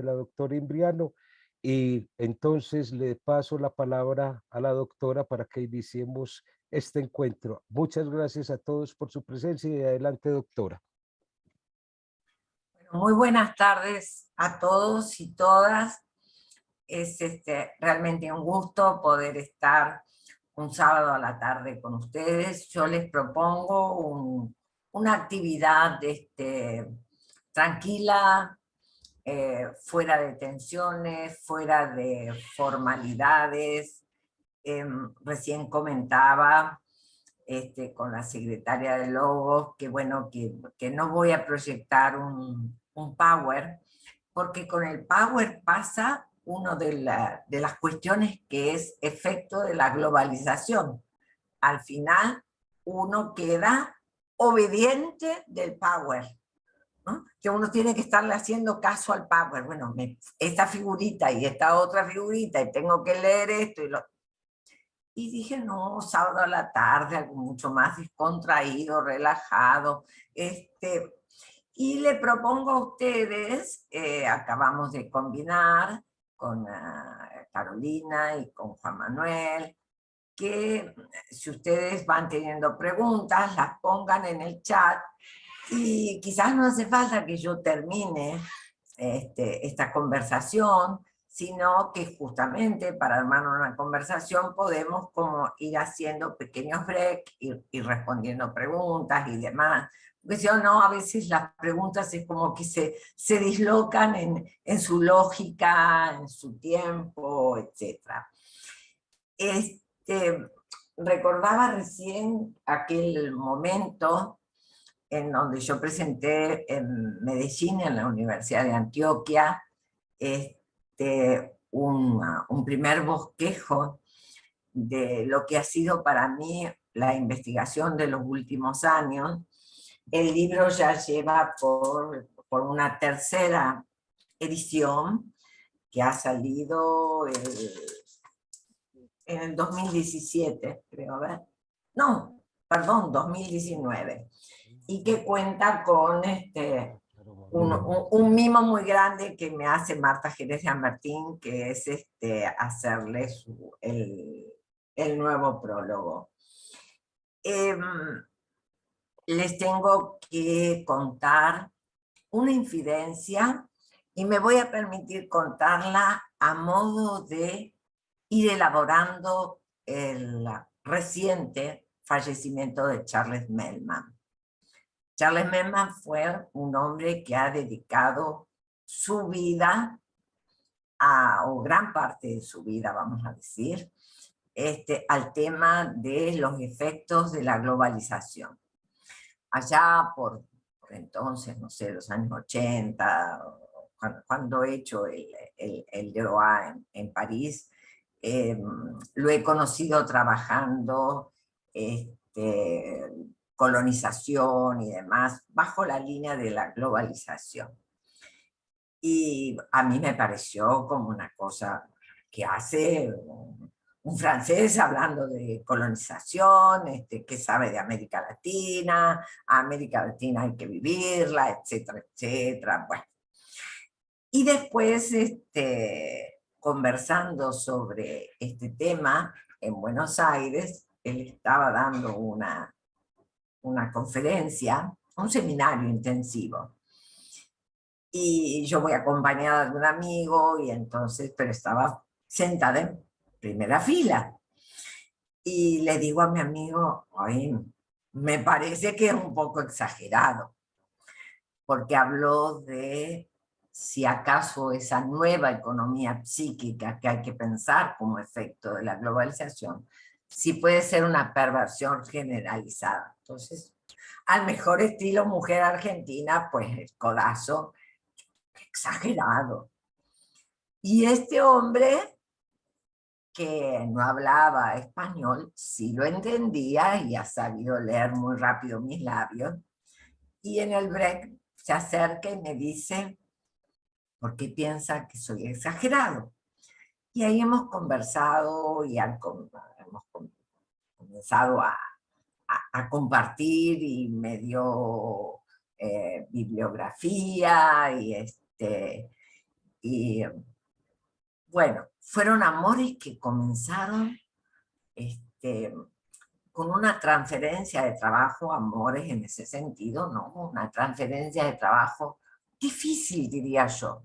la doctora Imbriano, y entonces le paso la palabra a la doctora para que iniciemos este encuentro. Muchas gracias a todos por su presencia y adelante, doctora. Muy buenas tardes a todos y todas. Es realmente un gusto poder estar un sábado a la tarde con ustedes. Yo les propongo una actividad tranquila, fuera de tensiones, fuera de formalidades. Recién comentaba con la secretaria de Logos que bueno, que no voy a proyectar un Power, porque con el Power pasa una de las cuestiones que es efecto de la globalización. Al final uno queda obediente del Power, ¿no? Que uno tiene que estarle haciendo caso al Power. Bueno, esta figurita y esta otra figurita, y tengo que leer esto y dije, no, sábado a la tarde, algo mucho más descontraído, relajado. Y le propongo a ustedes, acabamos de combinar con Carolina y con Juan Manuel, que si ustedes van teniendo preguntas, las pongan en el chat, y quizás no hace falta que yo termine esta conversación, sino que justamente para armar una conversación podemos como ir haciendo pequeños breaks y respondiendo preguntas y demás. Porque si no, a veces las preguntas es como que se dislocan en su lógica, en su tiempo, etc. Recordaba recién aquel momento en donde yo presenté en Medellín, en la Universidad de Antioquia, un primer bosquejo de lo que ha sido para mí la investigación de los últimos años. El libro ya lleva por una tercera edición que ha salido en el 2017, creo, ¿ver? No, perdón, 2019. Y que cuenta con un mimo muy grande que me hace Marta Jerez de Martín, que es hacerle el nuevo prólogo. Les tengo que contar una infidencia y me voy a permitir contarla a modo de ir elaborando el reciente fallecimiento de Charles Mellman. Charles Mellman fue un hombre que ha dedicado su vida, o gran parte de su vida, vamos a decir, al tema de los efectos de la globalización. Allá por entonces, no sé, los años 80, cuando he hecho el DOA en París, lo he conocido trabajando colonización y demás, bajo la línea de la globalización. Y a mí me pareció como una cosa que hace un francés hablando de colonización, que sabe de América Latina, a América Latina hay que vivirla, etcétera, etcétera. Bueno. Y después, conversando sobre este tema en Buenos Aires, él estaba dando una conferencia, un seminario intensivo. Y yo voy acompañada de un amigo, y entonces, pero estaba sentada en primera fila. Y le digo a mi amigo, ay, me parece que es un poco exagerado, porque habló de si acaso esa nueva economía psíquica que hay que pensar como efecto de la globalización, si puede ser una perversión generalizada. Entonces, al mejor estilo mujer argentina, pues el codazo, exagerado. Y este hombre, que no hablaba español, sí lo entendía y ha sabido leer muy rápido mis labios, y en el break se acerca y me dice, ¿por qué piensa que soy exagerado? Y ahí hemos conversado y hemos comenzado a compartir, y me dio bibliografía Y bueno, fueron amores que comenzaron con una transferencia de trabajo, amores en ese sentido, ¿no? Una transferencia de trabajo difícil, diría yo,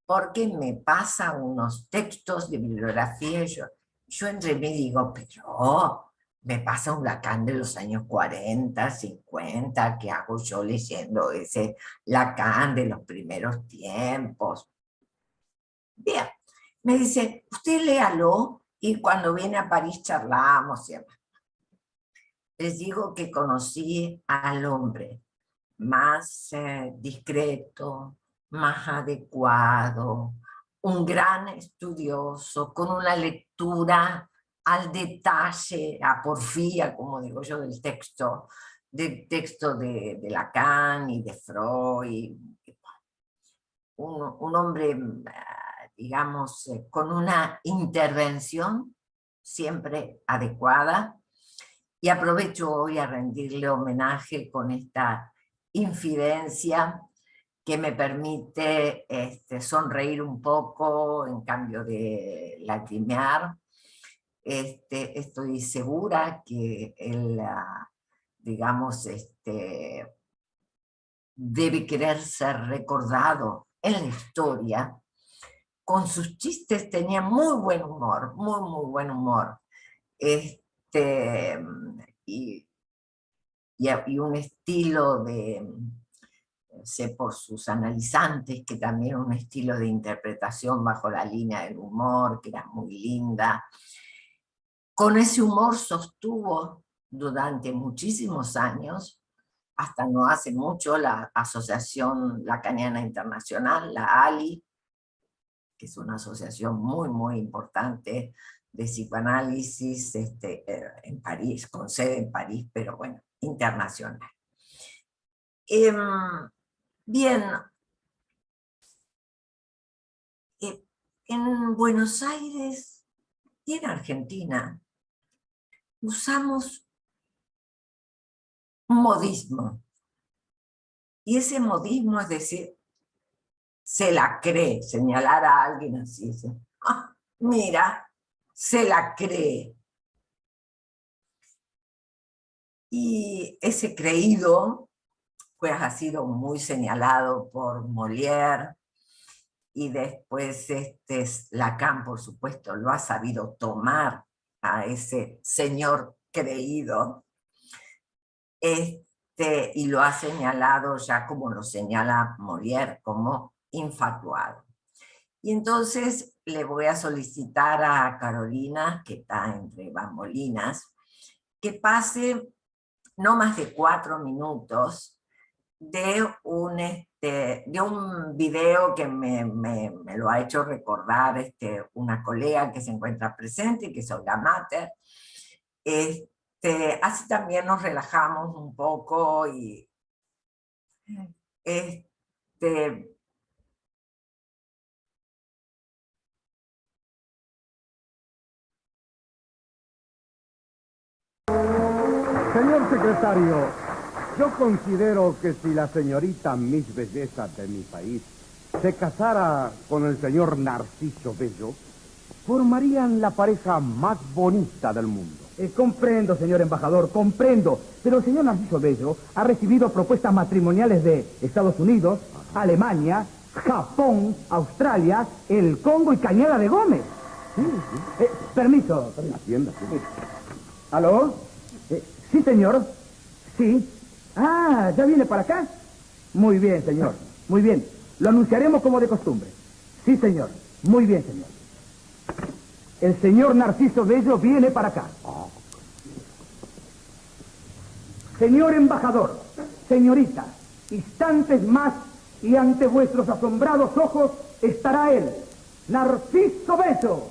porque me pasan unos textos de bibliografía y yo entre mí digo, pero me pasa un Lacan de los años 40, 50, ¿qué hago yo leyendo ese Lacan de los primeros tiempos? Bien, me dice, usted léalo y cuando viene a París charlamos. Les digo que conocí al hombre más discreto, más adecuado, un gran estudioso, con una lectura al detalle, a porfía, como digo yo, del texto de Lacan y de Freud. Un hombre, digamos, con una intervención siempre adecuada. Y aprovecho hoy a rendirle homenaje con esta infidencia que me permite sonreír un poco en cambio de lagrimear. Estoy segura que él, digamos, debe querer ser recordado en la historia. Con sus chistes tenía muy buen humor, muy, muy buen humor. Y un estilo sé por sus analizantes, que también un estilo de interpretación bajo la línea del humor, que era muy linda. Con ese humor sostuvo durante muchísimos años, hasta no hace mucho, la Asociación Lacaniana Internacional, la ALI, que es una asociación muy, muy importante de psicoanálisis en París, con sede en París, pero bueno, internacional. Bien, en Buenos Aires y en Argentina usamos un modismo, y ese modismo es decir, se la cree, señalar a alguien así, mira, se la cree. Y ese creído pues ha sido muy señalado por Molière, y después Lacan, por supuesto, lo ha sabido tomar a ese señor creído, y lo ha señalado ya como lo señala Molière, como infatuado. Y entonces le voy a solicitar a Carolina, que está entre bambolinas, que pase no más de 4 minutos de un video que me lo ha hecho recordar una colega que se encuentra presente, que es Olga Mater. Así también nos relajamos un poco y Señor secretario, yo considero que si la señorita Miss Belleza de mi país se casara con el señor Narciso Bello, formarían la pareja más bonita del mundo. Comprendo, señor embajador, comprendo. Pero el señor Narciso Bello ha recibido propuestas matrimoniales de Estados Unidos, Alemania, Japón, Australia, el Congo y Cañada de Gómez. Sí. Permiso. Atienda. ¿Aló? Sí, señor. Sí. Ah, ¿ya viene para acá? Muy bien, señor. Muy bien. Lo anunciaremos como de costumbre. Sí, señor. Muy bien, señor. El señor Narciso Bello viene para acá. Señor embajador, señorita, instantes más y ante vuestros asombrados ojos estará él, Narciso Bello.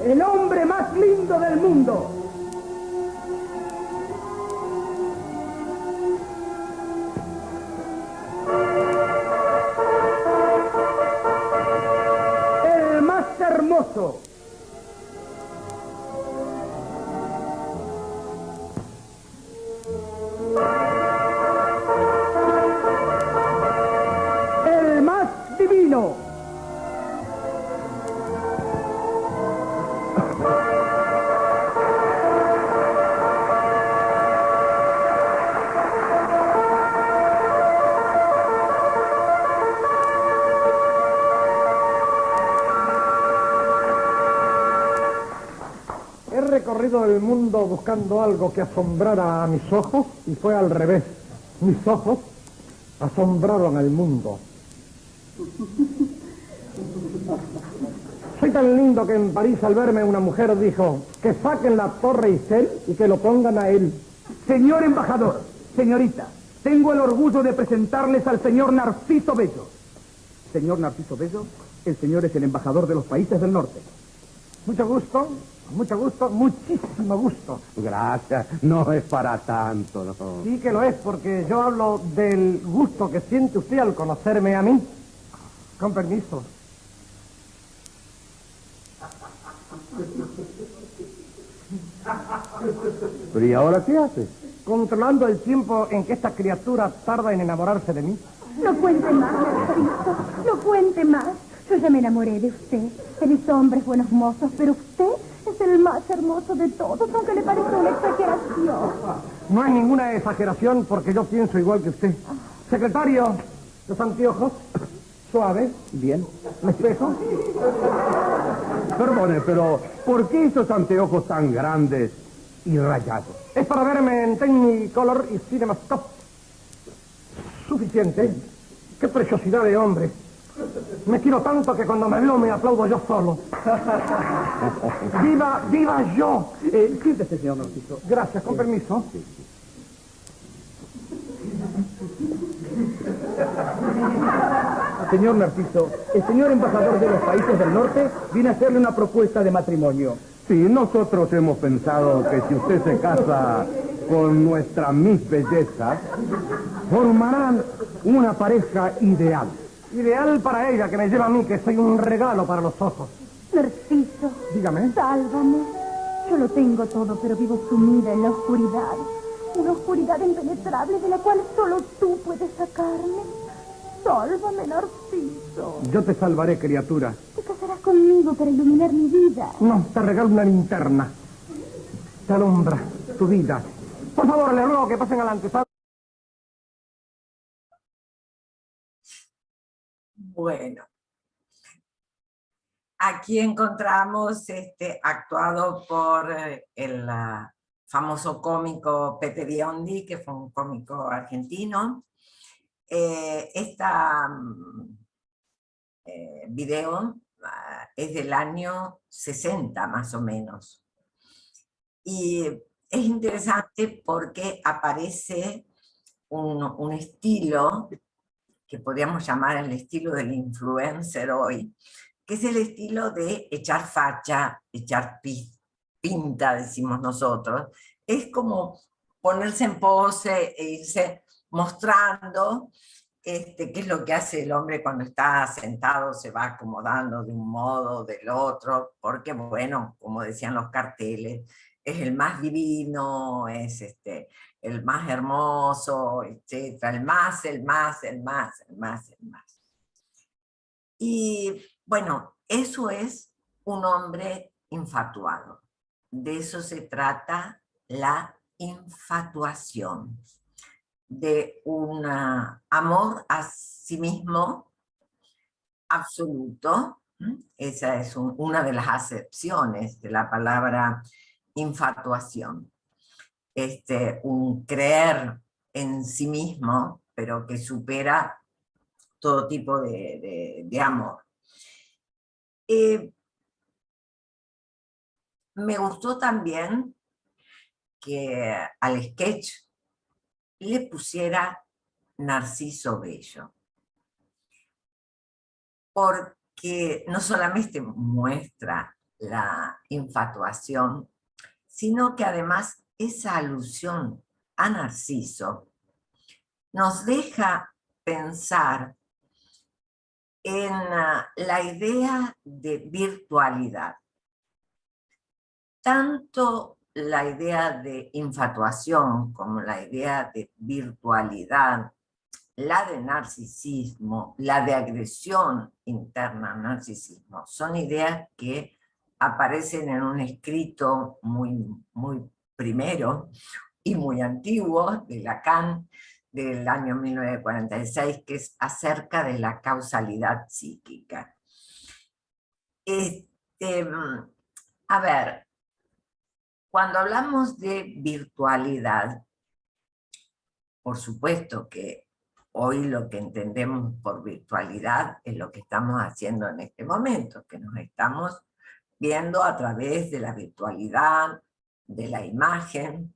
El hombre más lindo del mundo. El más hermoso. recorrido el mundo buscando algo que asombrara a mis ojos y fue al revés. Mis ojos asombraron al mundo. Soy tan lindo que en París al verme una mujer dijo que saquen la Torre Eiffel y que lo pongan a él. Señor embajador, señorita, tengo el orgullo de presentarles al señor Narciso Bello. Señor Narciso Bello, el señor es el embajador de los países del norte. Mucho gusto, muchísimo gusto. Gracias, no es para tanto, no. Sí que lo es, porque yo hablo del gusto que siente usted al conocerme a mí. Con permiso. Pero ¿y ahora qué haces? Controlando el tiempo en que esta criatura tarda en enamorarse de mí. No cuente más, Narciso, no cuente más. Yo ya me enamoré de usted. He visto hombres buenos mozos, pero usted es el más hermoso de todos, aunque le parezca una exageración. No es ninguna exageración, porque yo pienso igual que usted. Secretario, los anteojos, suave. Bien. ¿Me espejo? Perdone, pero ¿por qué esos anteojos tan grandes y rayados? Es para verme en Technicolor y CinemaScope. Suficiente. Qué preciosidad de hombre. Me quiero tanto que cuando me veo me aplaudo yo solo. ¡Viva, viva yo! Siéntese, señor Narciso. Gracias, con permiso. Señor Narciso, el señor embajador de los países del norte viene a hacerle una propuesta de matrimonio. Sí, nosotros hemos pensado que si usted se casa con nuestra Miss Belleza, formarán una pareja ideal. Ideal para ella, que me lleva a mí, que soy un regalo para los ojos. Narciso, Dígame. sálvame. Yo lo tengo todo, pero vivo sumida en la oscuridad. Una oscuridad impenetrable de la cual solo tú puedes sacarme. Sálvame, Narciso. Yo te salvaré, criatura. Te casarás conmigo para iluminar mi vida. No, te regalo una linterna. Te alumbra tu vida. Por favor, le ruego que pasen adelante. Bueno, aquí encontramos actuado por el famoso cómico Pepe Biondi, que fue un cómico argentino. Video es del año 60 más o menos. Y es interesante porque aparece un estilo que podríamos llamar el estilo del influencer hoy, que es el estilo de echar facha, echar pinta, decimos nosotros. Es como ponerse en pose e irse mostrando qué es lo que hace el hombre cuando está sentado, se va acomodando de un modo o del otro, porque bueno, como decían los carteles, es el más divino, es el más hermoso, etcétera, el más. Y bueno, eso es un hombre infatuado. De eso se trata la infatuación, de un amor a sí mismo absoluto. Esa es una de las acepciones de la palabra infatuación. Un creer en sí mismo, pero que supera todo tipo de amor. Me gustó también que al sketch le pusiera Narciso Bello, porque no solamente muestra la infatuación, sino que además esa alusión a Narciso nos deja pensar en la idea de virtualidad. Tanto la idea de infatuación como la idea de virtualidad, la de narcisismo, la de agresión interna al narcisismo, son ideas que aparecen en un escrito muy primero y muy antiguo de Lacan, del año 1946, que es acerca de la causalidad psíquica. A ver, Cuando hablamos de virtualidad, por supuesto que hoy lo que entendemos por virtualidad es lo que estamos haciendo en este momento, que nos estamos viendo a través de la virtualidad, de la imagen,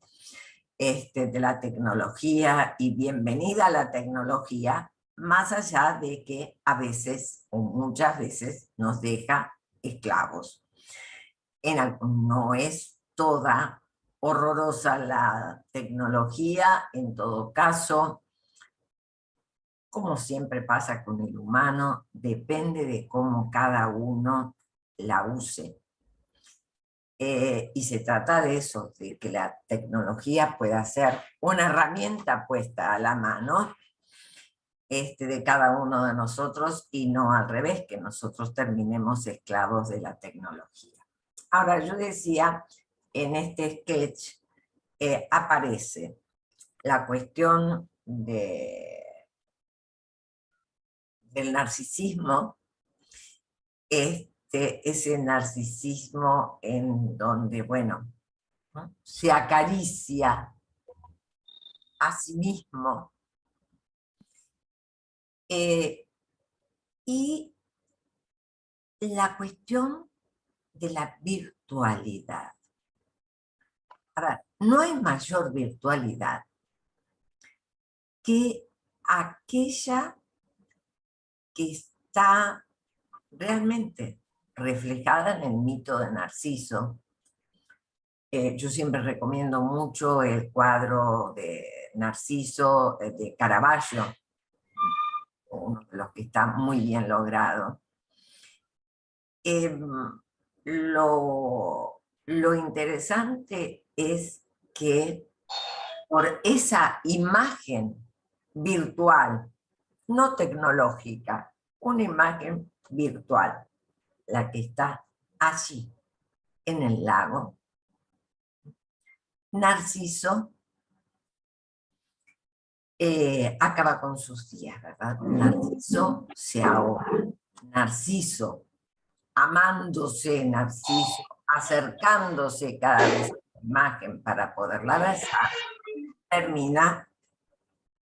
de la tecnología, y bienvenida a la tecnología, más allá de que a veces o muchas veces nos deja esclavos. No es toda horrorosa la tecnología, en todo caso, como siempre pasa con el humano, depende de cómo cada uno la use. Y se trata de eso, de que la tecnología pueda ser una herramienta puesta a la mano de cada uno de nosotros, y no al revés, que nosotros terminemos esclavos de la tecnología. Ahora, yo decía, en este sketch aparece la cuestión del narcisismo, ese narcisismo en donde, bueno, ¿no?, se acaricia a sí mismo, y la cuestión de la virtualidad. A ver, no hay mayor virtualidad que aquella que está realmente reflejada en el mito de Narciso. Yo siempre recomiendo mucho el cuadro de Narciso de Caravaggio, uno de los que está muy bien logrado. Lo interesante es que por esa imagen virtual, no tecnológica, una imagen virtual, la que está allí en el lago, Narciso acaba con sus días, ¿verdad? Narciso se ahoga. Narciso, amándose, Narciso, acercándose cada vez a la imagen para poderla besar, termina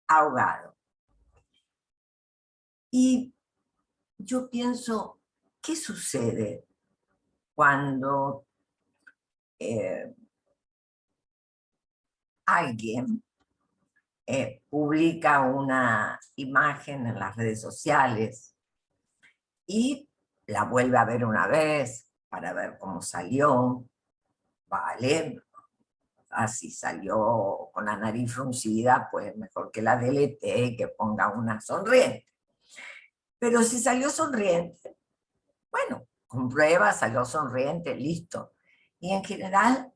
ahogado. Y yo pienso, ¿qué sucede cuando alguien publica una imagen en las redes sociales y la vuelve a ver una vez para ver cómo salió? Vale, así salió con la nariz fruncida, pues mejor que la delete y que ponga una sonriente. Pero si salió sonriente, bueno, comprueba, salió sonriente, listo. Y en general,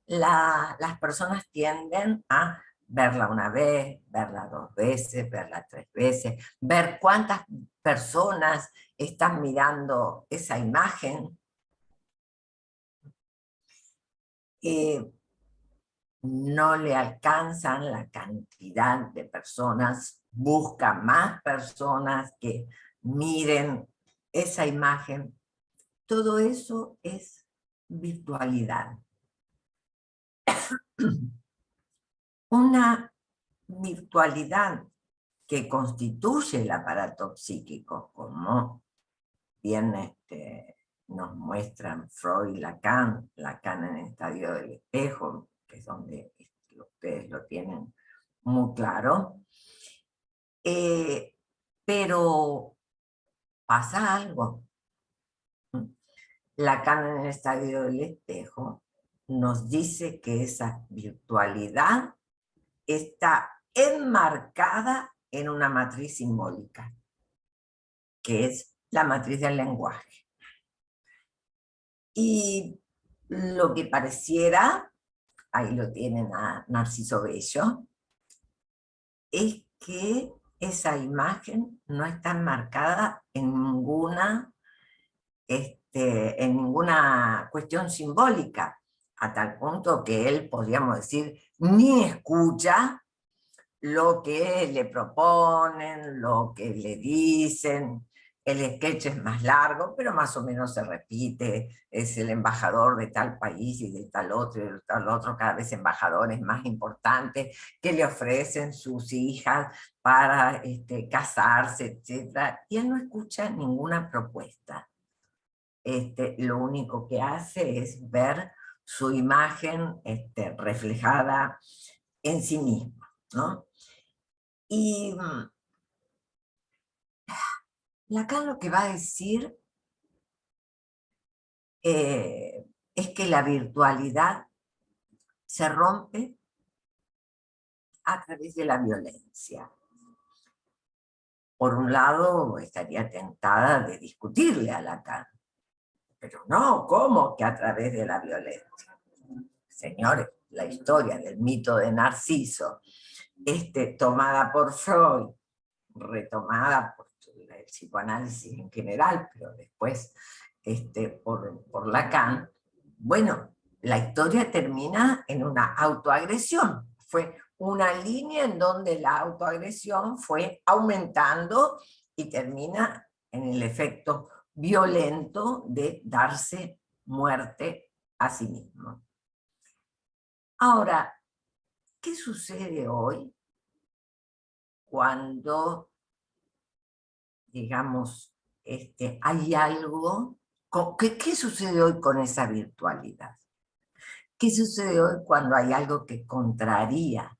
las personas tienden a verla una vez, verla 2 veces, verla 3 veces, ver cuántas personas están mirando esa imagen. No le alcanzan la cantidad de personas, busca más personas que miren esa imagen. Todo eso es virtualidad. Una virtualidad que constituye el aparato psíquico, como bien nos muestran Freud y Lacan en el estadio del espejo, que es donde ustedes lo tienen muy claro. Pero pasa algo. Lacan en el estadio del espejo nos dice que esa virtualidad está enmarcada en una matriz simbólica, que es la matriz del lenguaje. Y lo que pareciera, ahí lo tienen a Narciso Bello, es que esa imagen no está enmarcada en ninguna cuestión simbólica, a tal punto que él, podríamos decir, ni escucha lo que le proponen, lo que le dicen, el sketch es más largo, pero más o menos se repite, es el embajador de tal país y de tal otro, y de tal otro, cada vez embajadores más importantes que le ofrecen sus hijas para casarse, etc. Y él no escucha ninguna propuesta. Lo único que hace es ver su imagen reflejada en sí mismo, ¿no? Y Lacan lo que va a decir es que la virtualidad se rompe a través de la violencia. Por un lado, estaría tentada de discutirle a Lacan, pero no, ¿cómo que a través de la violencia? Señores, la historia del mito de Narciso, tomada por Freud, retomada por el psicoanálisis en general, pero después por Lacan, bueno, la historia termina en una autoagresión. Fue una línea en donde la autoagresión fue aumentando y termina en el efecto violento de darse muerte a sí mismo. Ahora, ¿qué sucede hoy cuando, digamos, hay algo? ¿Qué sucede hoy con esa virtualidad? ¿Qué sucede hoy cuando hay algo que contraría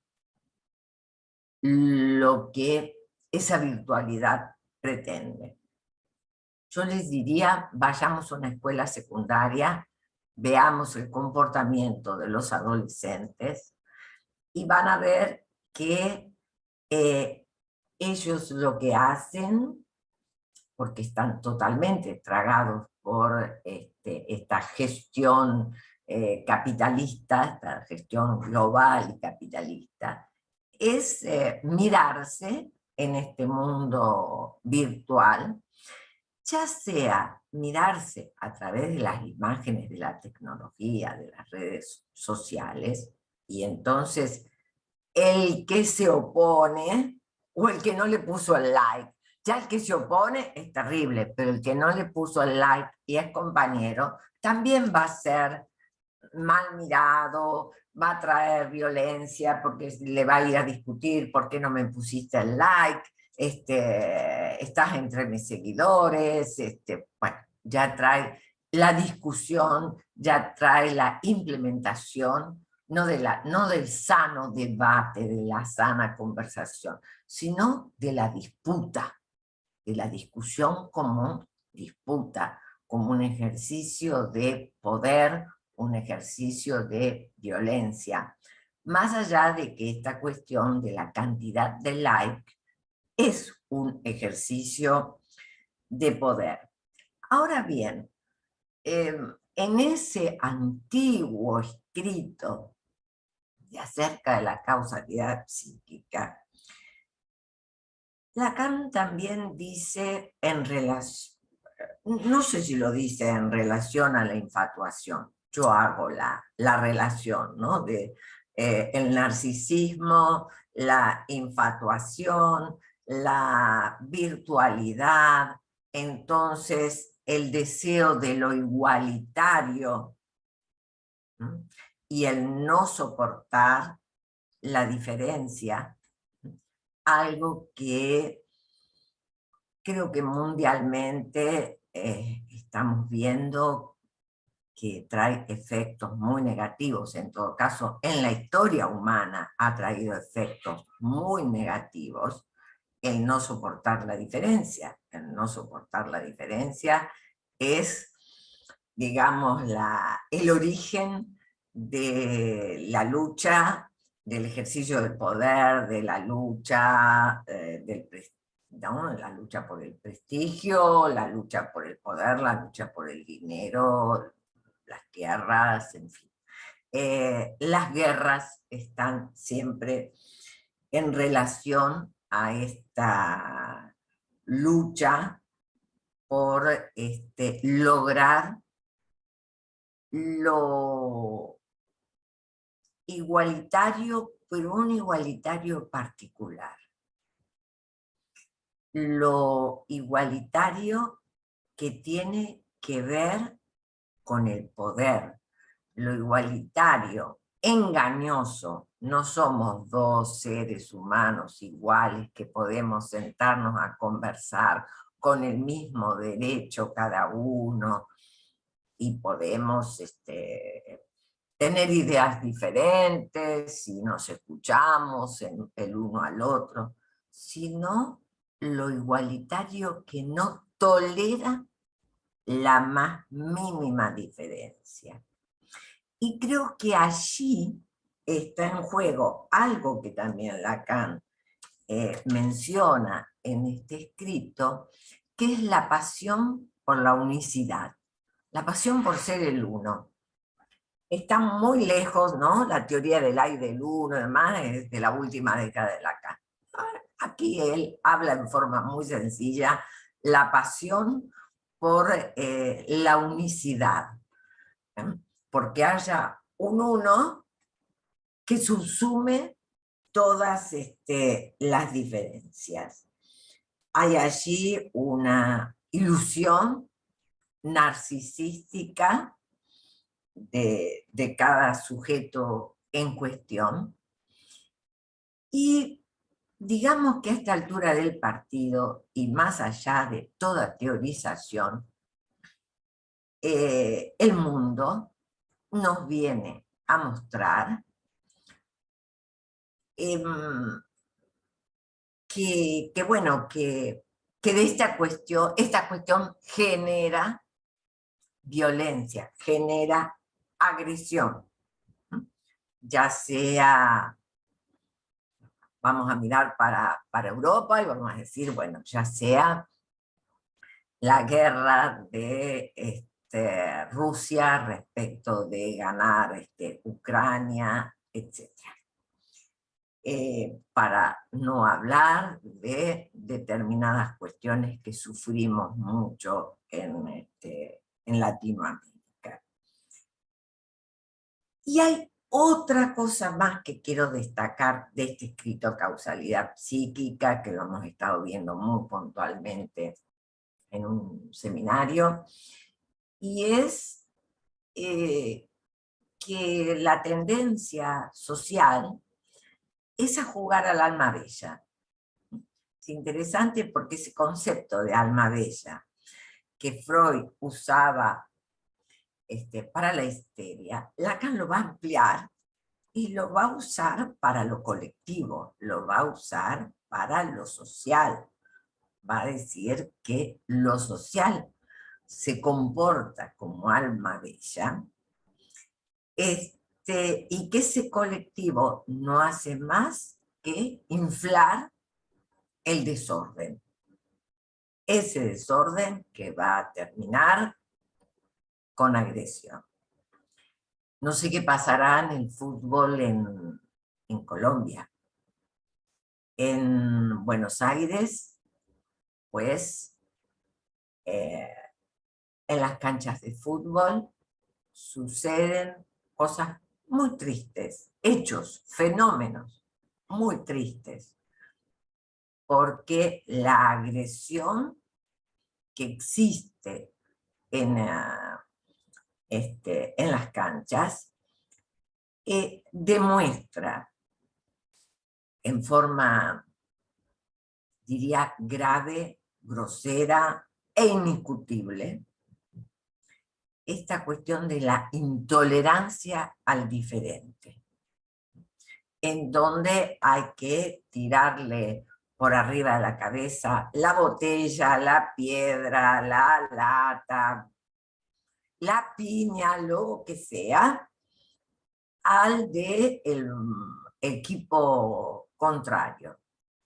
lo que esa virtualidad pretende? Yo les diría, vayamos a una escuela secundaria, veamos el comportamiento de los adolescentes y van a ver que ellos lo que hacen, porque están totalmente tragados por esta gestión capitalista, esta gestión global y capitalista, es mirarse en este mundo virtual, ya sea mirarse a través de las imágenes de la tecnología, de las redes sociales, y entonces el que se opone o el que no le puso el like. Ya el que se opone es terrible, pero el que no le puso el like y es compañero, también va a ser mal mirado, va a traer violencia porque le va a ir a discutir por qué no me pusiste el like, estás entre mis seguidores, bueno, ya trae la discusión, ya trae la implementación, no del sano debate, de la sana conversación, sino de la disputa, de la discusión como disputa, como un ejercicio de poder, un ejercicio de violencia, más allá de que esta cuestión de la cantidad de like es un ejercicio de poder. Ahora bien, en ese antiguo escrito de acerca de la causalidad psíquica, Lacan también dice en relación, no sé si lo dice en relación a la infatuación, yo hago la relación, ¿no? De el narcisismo, la infatuación, la virtualidad, entonces el deseo de lo igualitario, ¿no? Y el no soportar la diferencia, algo que creo que mundialmente estamos viendo que trae efectos muy negativos. En todo caso, en la historia humana ha traído efectos muy negativos el no soportar la diferencia. El no soportar la diferencia es, digamos, el origen de la lucha, del ejercicio del poder, de la lucha ¿no? La lucha por el prestigio, la lucha por el poder, la lucha por el dinero, las guerras, en fin. Las guerras están siempre en relación a esta lucha por lograr lo igualitario, pero un igualitario particular. lo igualitario que tiene que ver con el poder, lo igualitario, engañoso. No somos dos seres humanos iguales que podemos sentarnos a conversar con el mismo derecho cada uno y podemos tener ideas diferentes y nos escuchamos el uno al otro, sino lo igualitario que no tolera la más mínima diferencia. Y creo que allí está en juego algo que también Lacan menciona en este escrito, que es la pasión por la unicidad, la pasión por ser el uno. Está muy lejos, ¿no? La teoría del hay del uno y demás es de la última década de Lacan. Aquí él habla en forma muy sencilla la pasión por la unicidad, porque haya un uno que subsume todas las diferencias. Hay allí una ilusión narcisística de cada sujeto en cuestión, y digamos que a esta altura del partido, y más allá de toda teorización, el mundo nos viene a mostrar que de esta cuestión genera violencia, genera agresión, ya sea, vamos a mirar para Europa y vamos a decir, bueno, ya sea la guerra de Rusia respecto de ganar Ucrania, etc. Para no hablar de determinadas cuestiones que sufrimos mucho en Latinoamérica. Y hay otra cosa más que quiero destacar de este escrito Causalidad Psíquica, que lo hemos estado viendo muy puntualmente en un seminario, y es que la tendencia social es a jugar al alma bella. Es interesante porque ese concepto de alma bella que Freud usaba para la histeria, Lacan lo va a ampliar y lo va a usar para lo colectivo, lo va a usar para lo social. Va a decir que lo social se comporta como alma bella, y que ese colectivo no hace más que inflar el desorden. Ese desorden que va a terminar con agresión. No sé qué pasará en el fútbol en Colombia. En Buenos Aires, pues, en las canchas de fútbol suceden cosas muy tristes, hechos, fenómenos muy tristes, porque la agresión que existe en las canchas demuestra en forma, diría, grave, grosera e indiscutible esta cuestión de la intolerancia al diferente, en donde hay que tirarle por arriba de la cabeza la botella, la piedra, la lata, la piña, lo que sea, al del equipo contrario,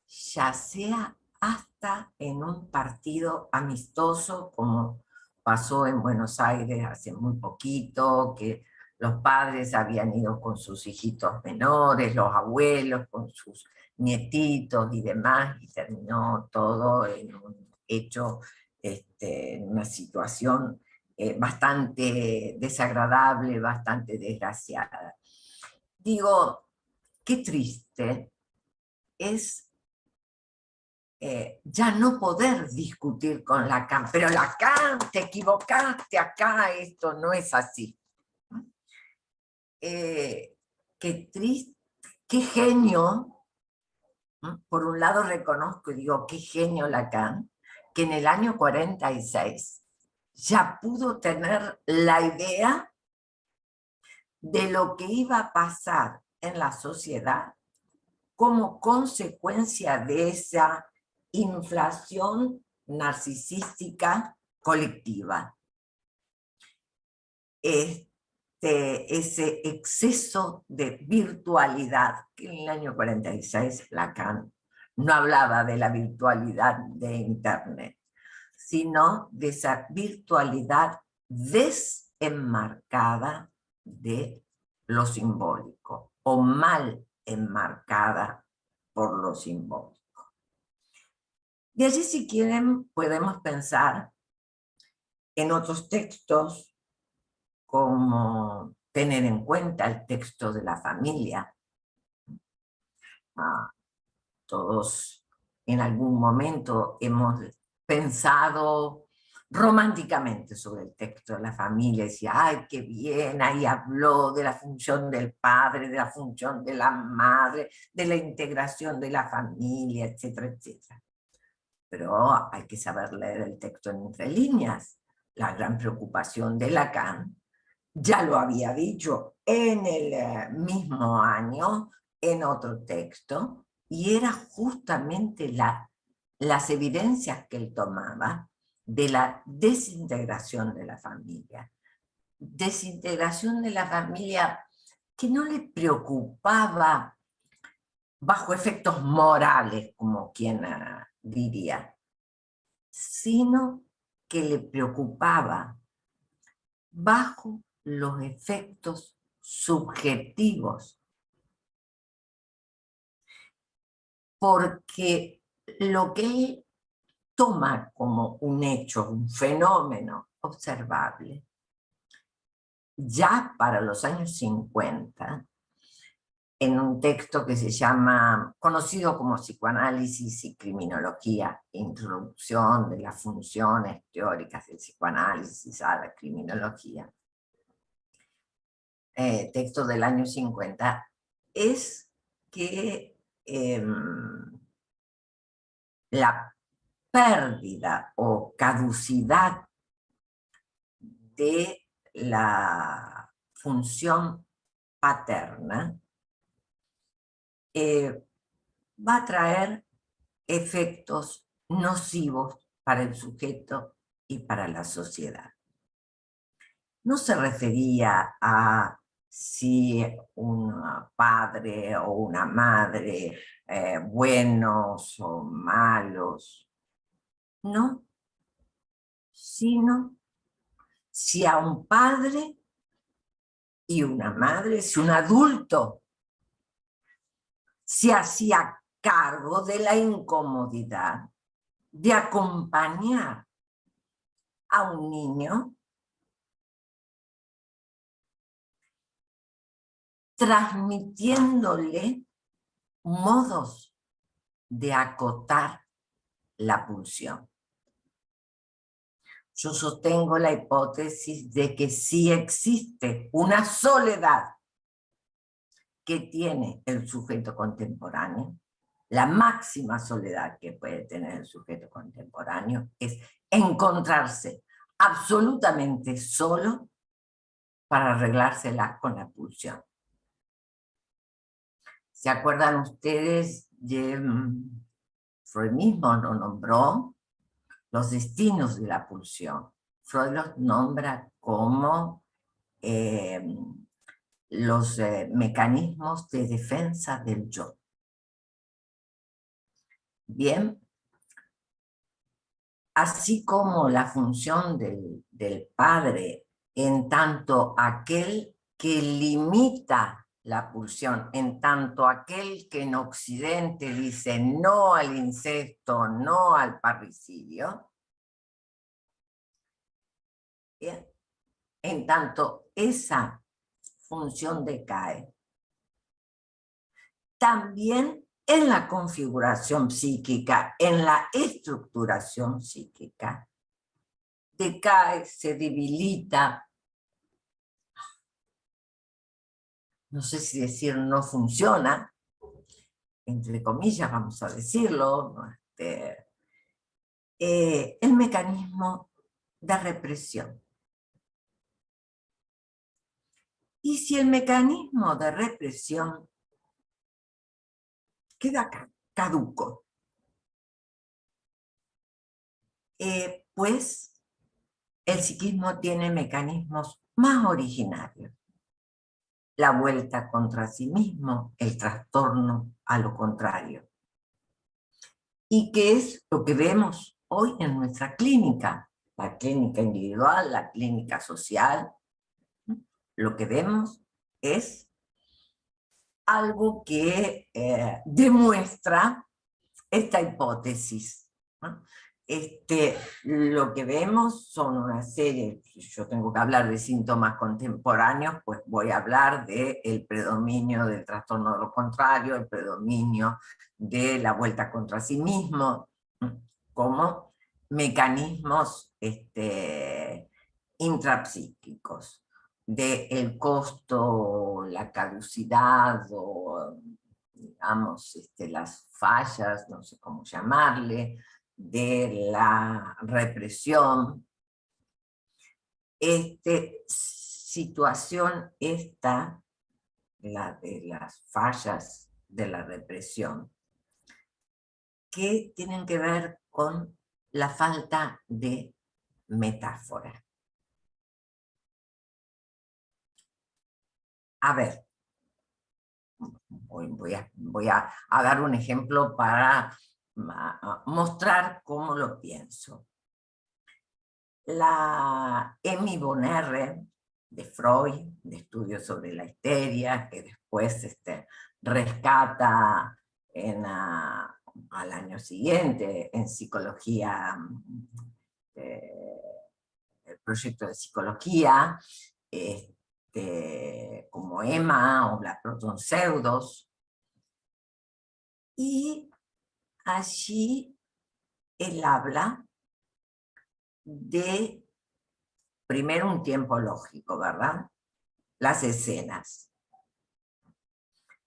ya sea hasta en un partido amistoso, como pasó en Buenos Aires hace muy poquito, que los padres habían ido con sus hijitos menores, los abuelos con sus nietitos y demás, y terminó todo en un hecho, en una situación bastante desagradable, bastante desgraciada. Digo, qué triste es ya no poder discutir con Lacan, pero Lacan, te equivocaste acá, esto no es así. Qué triste, qué genio. Por un lado reconozco y digo, qué genio Lacan, que en el año 46 ya pudo tener la idea de lo que iba a pasar en la sociedad como consecuencia de esa inflación narcisística colectiva. Ese exceso de virtualidad, que en el año 46 Lacan no hablaba de la virtualidad de Internet, sino de esa virtualidad desenmarcada de lo simbólico o mal enmarcada por lo simbólico. De allí, si quieren, podemos pensar en otros textos, como tener en cuenta el texto de la familia. Todos en algún momento hemos pensado románticamente sobre el texto de la familia, decía, ay, qué bien, ahí habló de la función del padre, de la función de la madre, de la integración de la familia, etcétera, etcétera. Pero hay que saber leer el texto entre líneas. La gran preocupación de Lacan, ya lo había dicho en el mismo año, en otro texto, y era justamente las evidencias que él tomaba de la desintegración de la familia. Desintegración de la familia que no le preocupaba bajo efectos morales, como quien diría, sino que le preocupaba bajo los efectos subjetivos. Porque lo que él toma como un hecho, un fenómeno observable, ya para los años 50, en un texto que se llama, conocido como Psicoanálisis y Criminología, Introducción de las funciones teóricas del psicoanálisis a la criminología, texto del año 50, es que la pérdida o caducidad de la función paterna va a traer efectos nocivos para el sujeto y para la sociedad. No se refería a si un padre o una madre buenos o malos, no, sino si a un padre y una madre, si un adulto se hacía cargo de la incomodidad de acompañar a un niño transmitiéndole modos de acotar la pulsión. Yo sostengo la hipótesis de que sí existe una soledad que tiene el sujeto contemporáneo. La máxima soledad que puede tener el sujeto contemporáneo es encontrarse absolutamente solo para arreglársela con la pulsión. ¿Se acuerdan ustedes? Freud mismo lo nombró los destinos de la pulsión. Freud los nombra como los mecanismos de defensa del yo. Bien, así como la función del padre en tanto aquel que limita la pulsión, en tanto aquel que en Occidente dice no al incesto, no al parricidio, bien, en tanto esa función decae, también en la configuración psíquica, en la estructuración psíquica, decae, se debilita, no sé si decir no funciona, entre comillas vamos a decirlo, ¿no? El mecanismo de represión. Y si el mecanismo de represión queda caduco, pues el psiquismo tiene mecanismos más originarios. La vuelta contra sí mismo, el trastorno a lo contrario. ¿Y qué es lo que vemos hoy en nuestra clínica? La clínica individual, la clínica social. Lo que vemos es algo que demuestra esta hipótesis, ¿no? Lo que vemos son una serie, si yo tengo que hablar de síntomas contemporáneos, pues voy a hablar del predominio del trastorno de lo contrario, el predominio de la vuelta contra sí mismo, como mecanismos intrapsíquicos, del costo, la caducidad o, digamos, las fallas, no sé cómo llamarle, de la represión. Situación esta, la de las fallas de la represión, que tienen que ver con la falta de metáfora. A ver, voy a dar un ejemplo para mostrar cómo lo pienso. La Emmy Bonnerre, de Freud, de estudios sobre la histeria, que después rescata al año siguiente en psicología, el proyecto de psicología, como Emma o la Proton Pseudos, y allí él habla de, primero, un tiempo lógico, ¿verdad? Las escenas.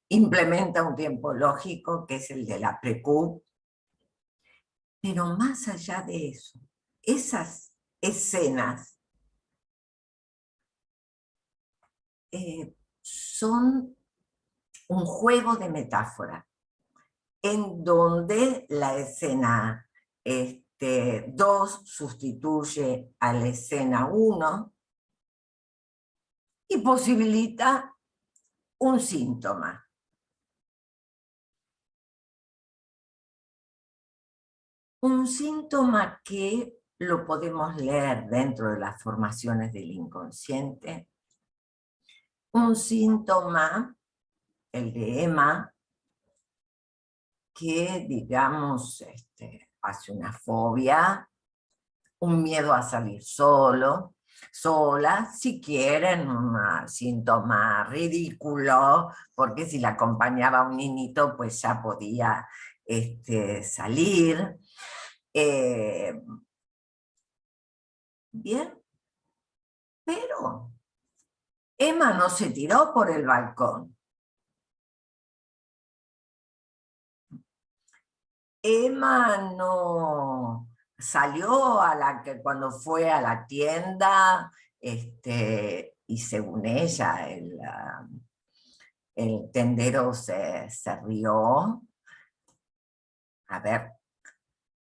Implementa un tiempo lógico que es el de la precu, pero más allá de eso, esas escenas son un juego de metáfora, en donde la escena 2 sustituye a la escena 1 y posibilita un síntoma. Un síntoma que lo podemos leer dentro de las formaciones del inconsciente. Un síntoma, el de Emma, que, digamos, hace una fobia, un miedo a salir sola, si quieren, un síntoma ridículo, porque si la acompañaba un niñito, pues ya podía salir. Bien, pero Emma no se tiró por el balcón. Emma no salió cuando fue a la tienda, y según ella el tendero se rió. A ver,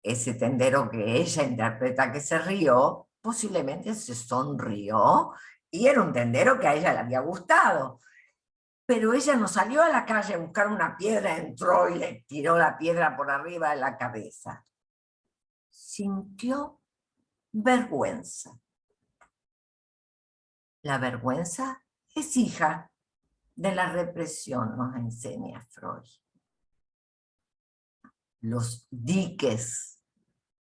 ese tendero que ella interpreta que se rió, posiblemente se sonrió, y era un tendero que a ella le había gustado. Pero ella no salió a la calle a buscar una piedra, entró y le tiró la piedra por arriba de la cabeza. Sintió vergüenza. La vergüenza es hija de la represión, nos enseña Freud. Los diques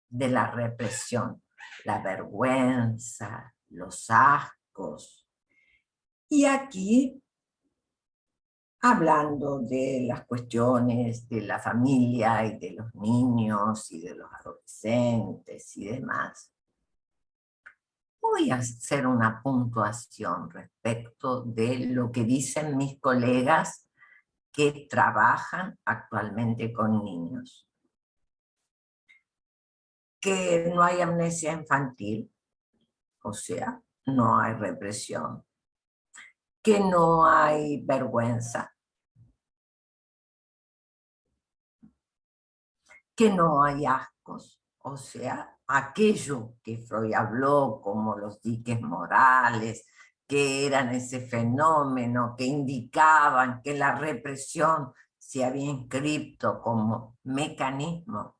de la represión, la vergüenza, los ascos. Y aquí hablando de las cuestiones de la familia y de los niños y de los adolescentes y demás, voy a hacer una puntuación respecto de lo que dicen mis colegas que trabajan actualmente con niños. Que no hay amnesia infantil, o sea, no hay represión. Que no hay vergüenza. Que no hay ascos, o sea, aquello que Freud habló como los diques morales, que eran ese fenómeno que indicaban que la represión se había inscrito como mecanismo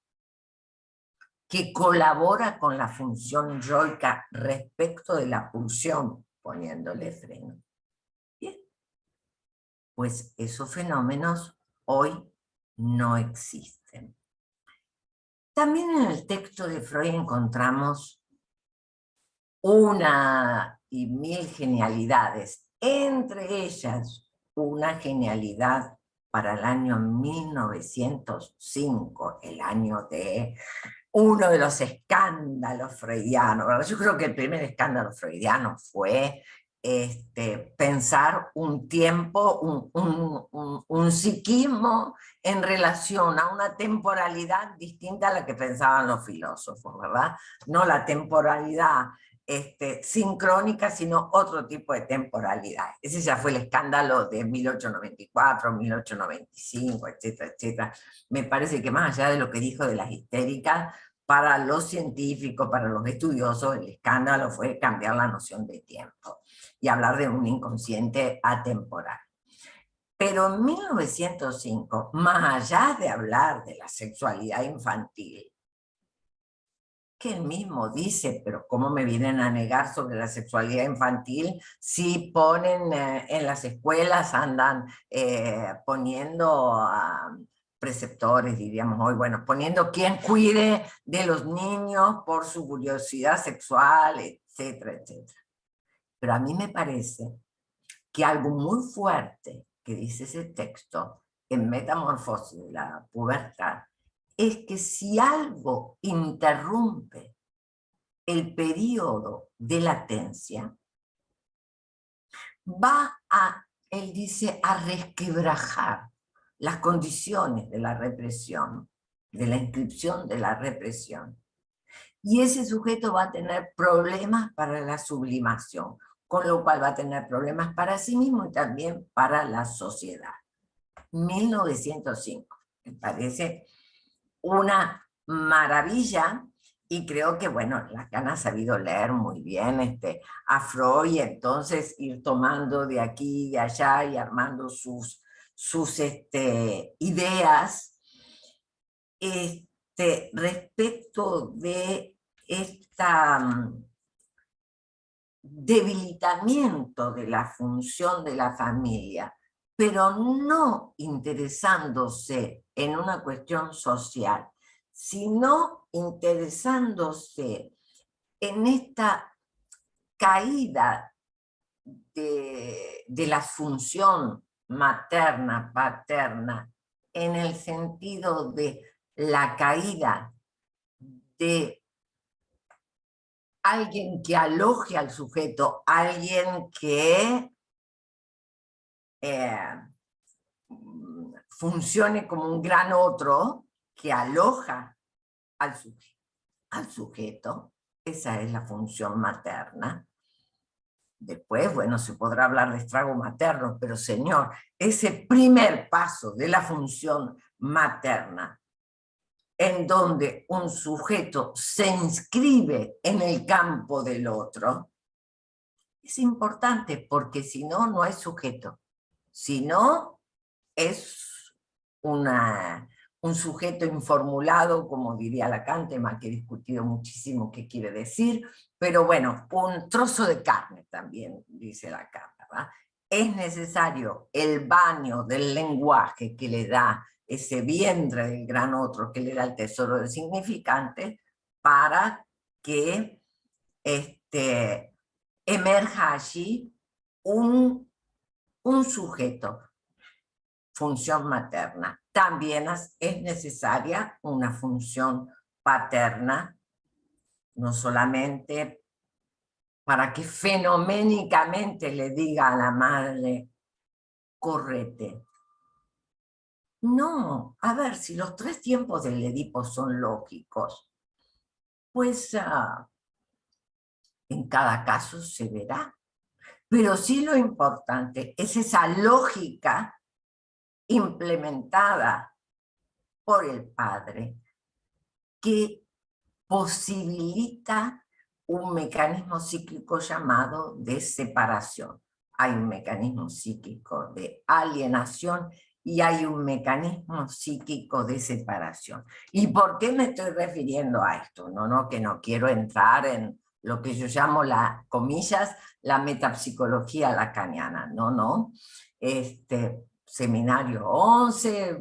que colabora con la función yoica respecto de la pulsión, poniéndole freno. Bien, pues esos fenómenos hoy no existen. También en el texto de Freud encontramos una y mil genialidades, entre ellas una genialidad para el año 1905, el año de uno de los escándalos freudianos, ¿verdad? Yo creo que el primer escándalo freudiano fue pensar un tiempo, un psiquismo en relación a una temporalidad distinta a la que pensaban los filósofos, ¿verdad? No la temporalidad sincrónica, sino otro tipo de temporalidad. Ese ya fue el escándalo de 1894, 1895, etcétera, etcétera. Me parece que más allá de lo que dijo de las histéricas, para los científicos, para los estudiosos, el escándalo fue cambiar la noción de tiempo y hablar de un inconsciente atemporal. Pero en 1905, más allá de hablar de la sexualidad infantil, que él mismo dice, pero ¿cómo me vienen a negar sobre la sexualidad infantil si ponen en las escuelas, andan poniendo a preceptores, diríamos hoy, bueno, poniendo quien cuide de los niños por su curiosidad sexual, etcétera, etcétera? Pero a mí me parece que algo muy fuerte que dice ese texto en Metamorfosis de la pubertad es que si algo interrumpe el periodo de latencia, va a, él dice, a resquebrajar las condiciones de la represión, de la inscripción de la represión. Y ese sujeto va a tener problemas para la sublimación, con lo cual va a tener problemas para sí mismo y también para la sociedad. 1905, me parece una maravilla, y creo que, bueno, Lacan ha sabido leer muy bien a Freud, y entonces ir tomando de aquí y de allá y armando sus ideas respecto de debilitamiento de la función de la familia, pero no interesándose en una cuestión social, sino interesándose en esta caída de la función materna, paterna, en el sentido de la caída de alguien que aloje al sujeto, alguien que funcione como un gran otro que aloja al sujeto. Esa es la función materna. Después, bueno, se podrá hablar de estrago materno, pero señor, ese primer paso de la función materna, en donde un sujeto se inscribe en el campo del otro, es importante, porque si no, no hay sujeto. Si no, es un sujeto informulado, como diría Lacan, tema que he discutido muchísimo qué quiere decir, pero bueno, un trozo de carne también, dice Lacan, ¿verdad? Es necesario el baño del lenguaje que le da ese vientre del gran otro, que le da el tesoro del significante, para que emerja allí un sujeto. función materna. También es necesaria una función paterna, no solamente para que fenoménicamente le diga a la madre, correte. No, a ver, si los 3 tiempos del Edipo son lógicos, pues en cada caso se verá. Pero sí lo importante es esa lógica implementada por el padre que posibilita un mecanismo psíquico llamado de separación. Hay un mecanismo psíquico de alienación y hay un mecanismo psíquico de separación. ¿Y por qué me estoy refiriendo a esto? Que no quiero entrar en lo que yo llamo, comillas, la metapsicología lacaniana. Seminario 11,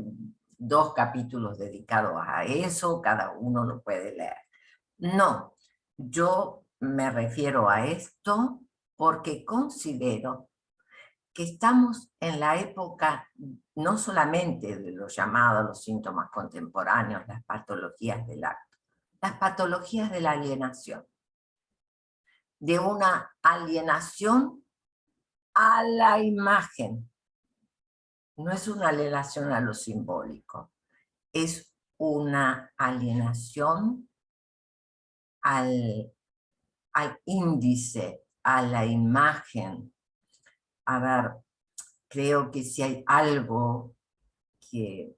2 capítulos dedicados a eso, cada uno lo puede leer. No, yo me refiero a esto porque considero que estamos en la época no solamente de los llamados, los síntomas contemporáneos, las patologías del acto, las patologías de la alienación, de una alienación a la imagen. No es una alienación a lo simbólico, es una alienación al índice, a la imagen. A ver, creo que si hay algo que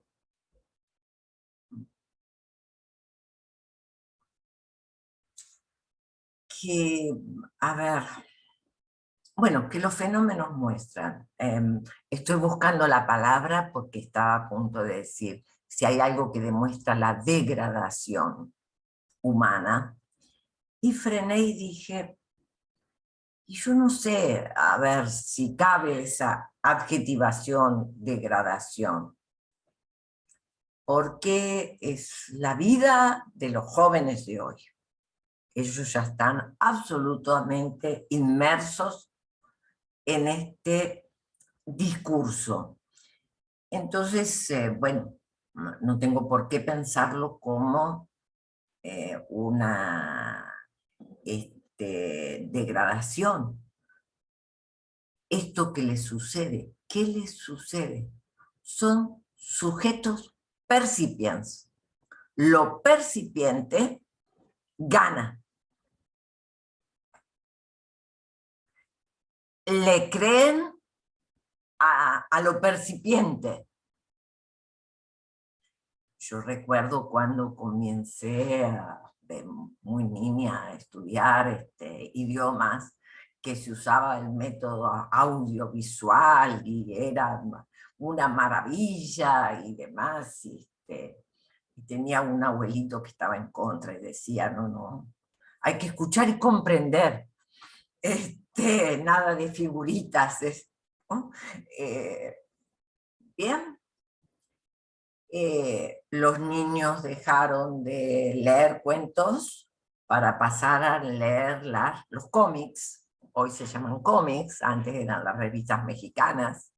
a ver, bueno, que los fenómenos muestran. Estoy buscando la palabra porque estaba a punto de decir, si hay algo que demuestra la degradación humana, y frené y dije, y yo no sé, a ver, si cabe esa adjetivación, degradación, porque es la vida de los jóvenes de hoy. Ellos ya están absolutamente inmersos en este discurso. Entonces, bueno, no tengo por qué pensarlo como una degradación. Esto que les sucede, ¿qué les sucede? Son sujetos percipientes. Lo percipiente gana. Le creen a lo percipiente. Yo recuerdo cuando comencé de muy niña a estudiar idiomas, que se usaba el método audiovisual y era una maravilla y demás. Y tenía un abuelito que estaba en contra y decía, no, hay que escuchar y comprender. Nada de figuritas. ¿No? Bien. Los niños dejaron de leer cuentos para pasar a leer los cómics. Hoy se llaman cómics, antes eran las revistas mexicanas.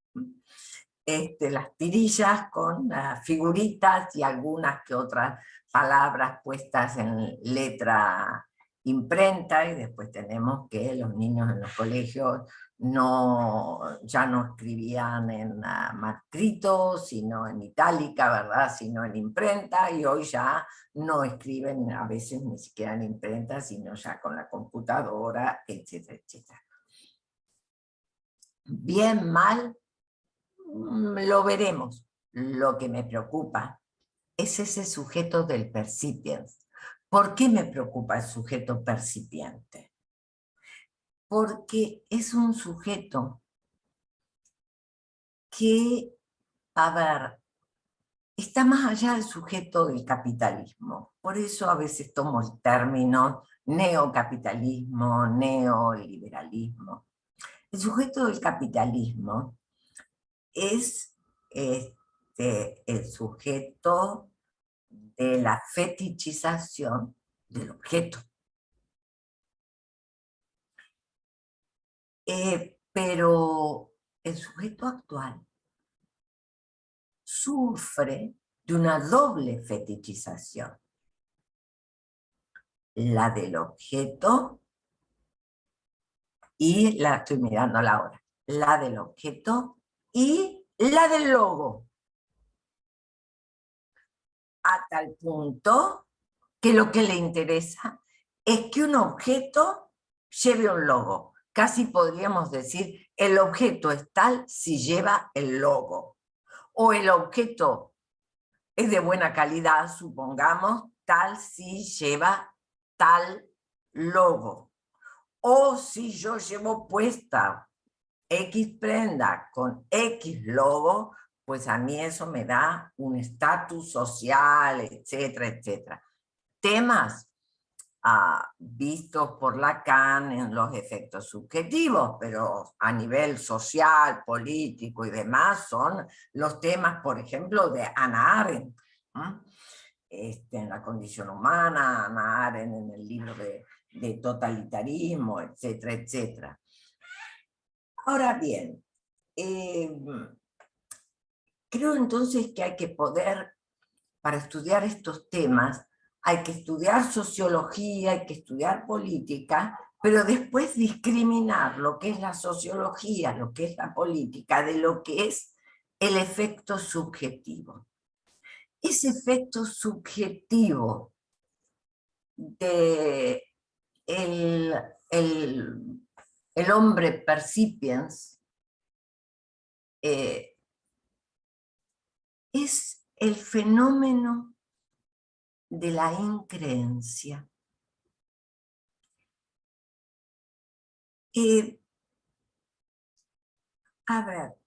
Las tirillas con figuritas y algunas que otras palabras puestas en letra imprenta, y después tenemos que los niños en los colegios ya no escribían en manuscrito, sino en itálica, ¿verdad? Sino en imprenta, y hoy ya no escriben a veces ni siquiera en imprenta, sino ya con la computadora, etcétera, etcétera. Bien, mal, lo veremos. Lo que me preocupa es ese sujeto del percipiente. ¿Por qué me preocupa el sujeto percipiente? Porque es un sujeto que, a ver, está más allá del sujeto del capitalismo. Por eso a veces tomo el término neocapitalismo, neoliberalismo. El sujeto del capitalismo es el sujeto de la fetichización del objeto. Pero el sujeto actual sufre de una doble fetichización. La del objeto y la estoy mirando la hora. La del objeto y la del logo. A tal punto que lo que le interesa es que un objeto lleve un logo. Casi podríamos decir, el objeto es tal si lleva el logo. O el objeto es de buena calidad, supongamos, tal si lleva tal logo. O si yo llevo puesta X prenda con X logo, pues a mí eso me da un estatus social, etcétera, etcétera. Temas vistos por Lacan en los efectos subjetivos, pero a nivel social, político y demás son los temas, por ejemplo, de Hannah Arendt, en La condición humana, Hannah Arendt en el libro de totalitarismo, etcétera, etcétera. Ahora bien, creo entonces que hay que poder, para estudiar estos temas, hay que estudiar sociología, hay que estudiar política, pero después discriminar lo que es la sociología, lo que es la política, de lo que es el efecto subjetivo. Ese efecto subjetivo de el hombre percipiens es el fenómeno de la increencia. A ver,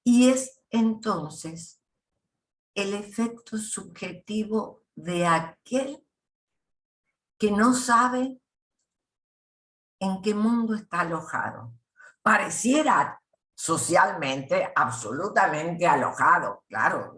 y es entonces el efecto subjetivo de aquel que no sabe en qué mundo está alojado. Pareciera socialmente absolutamente alojado, claro,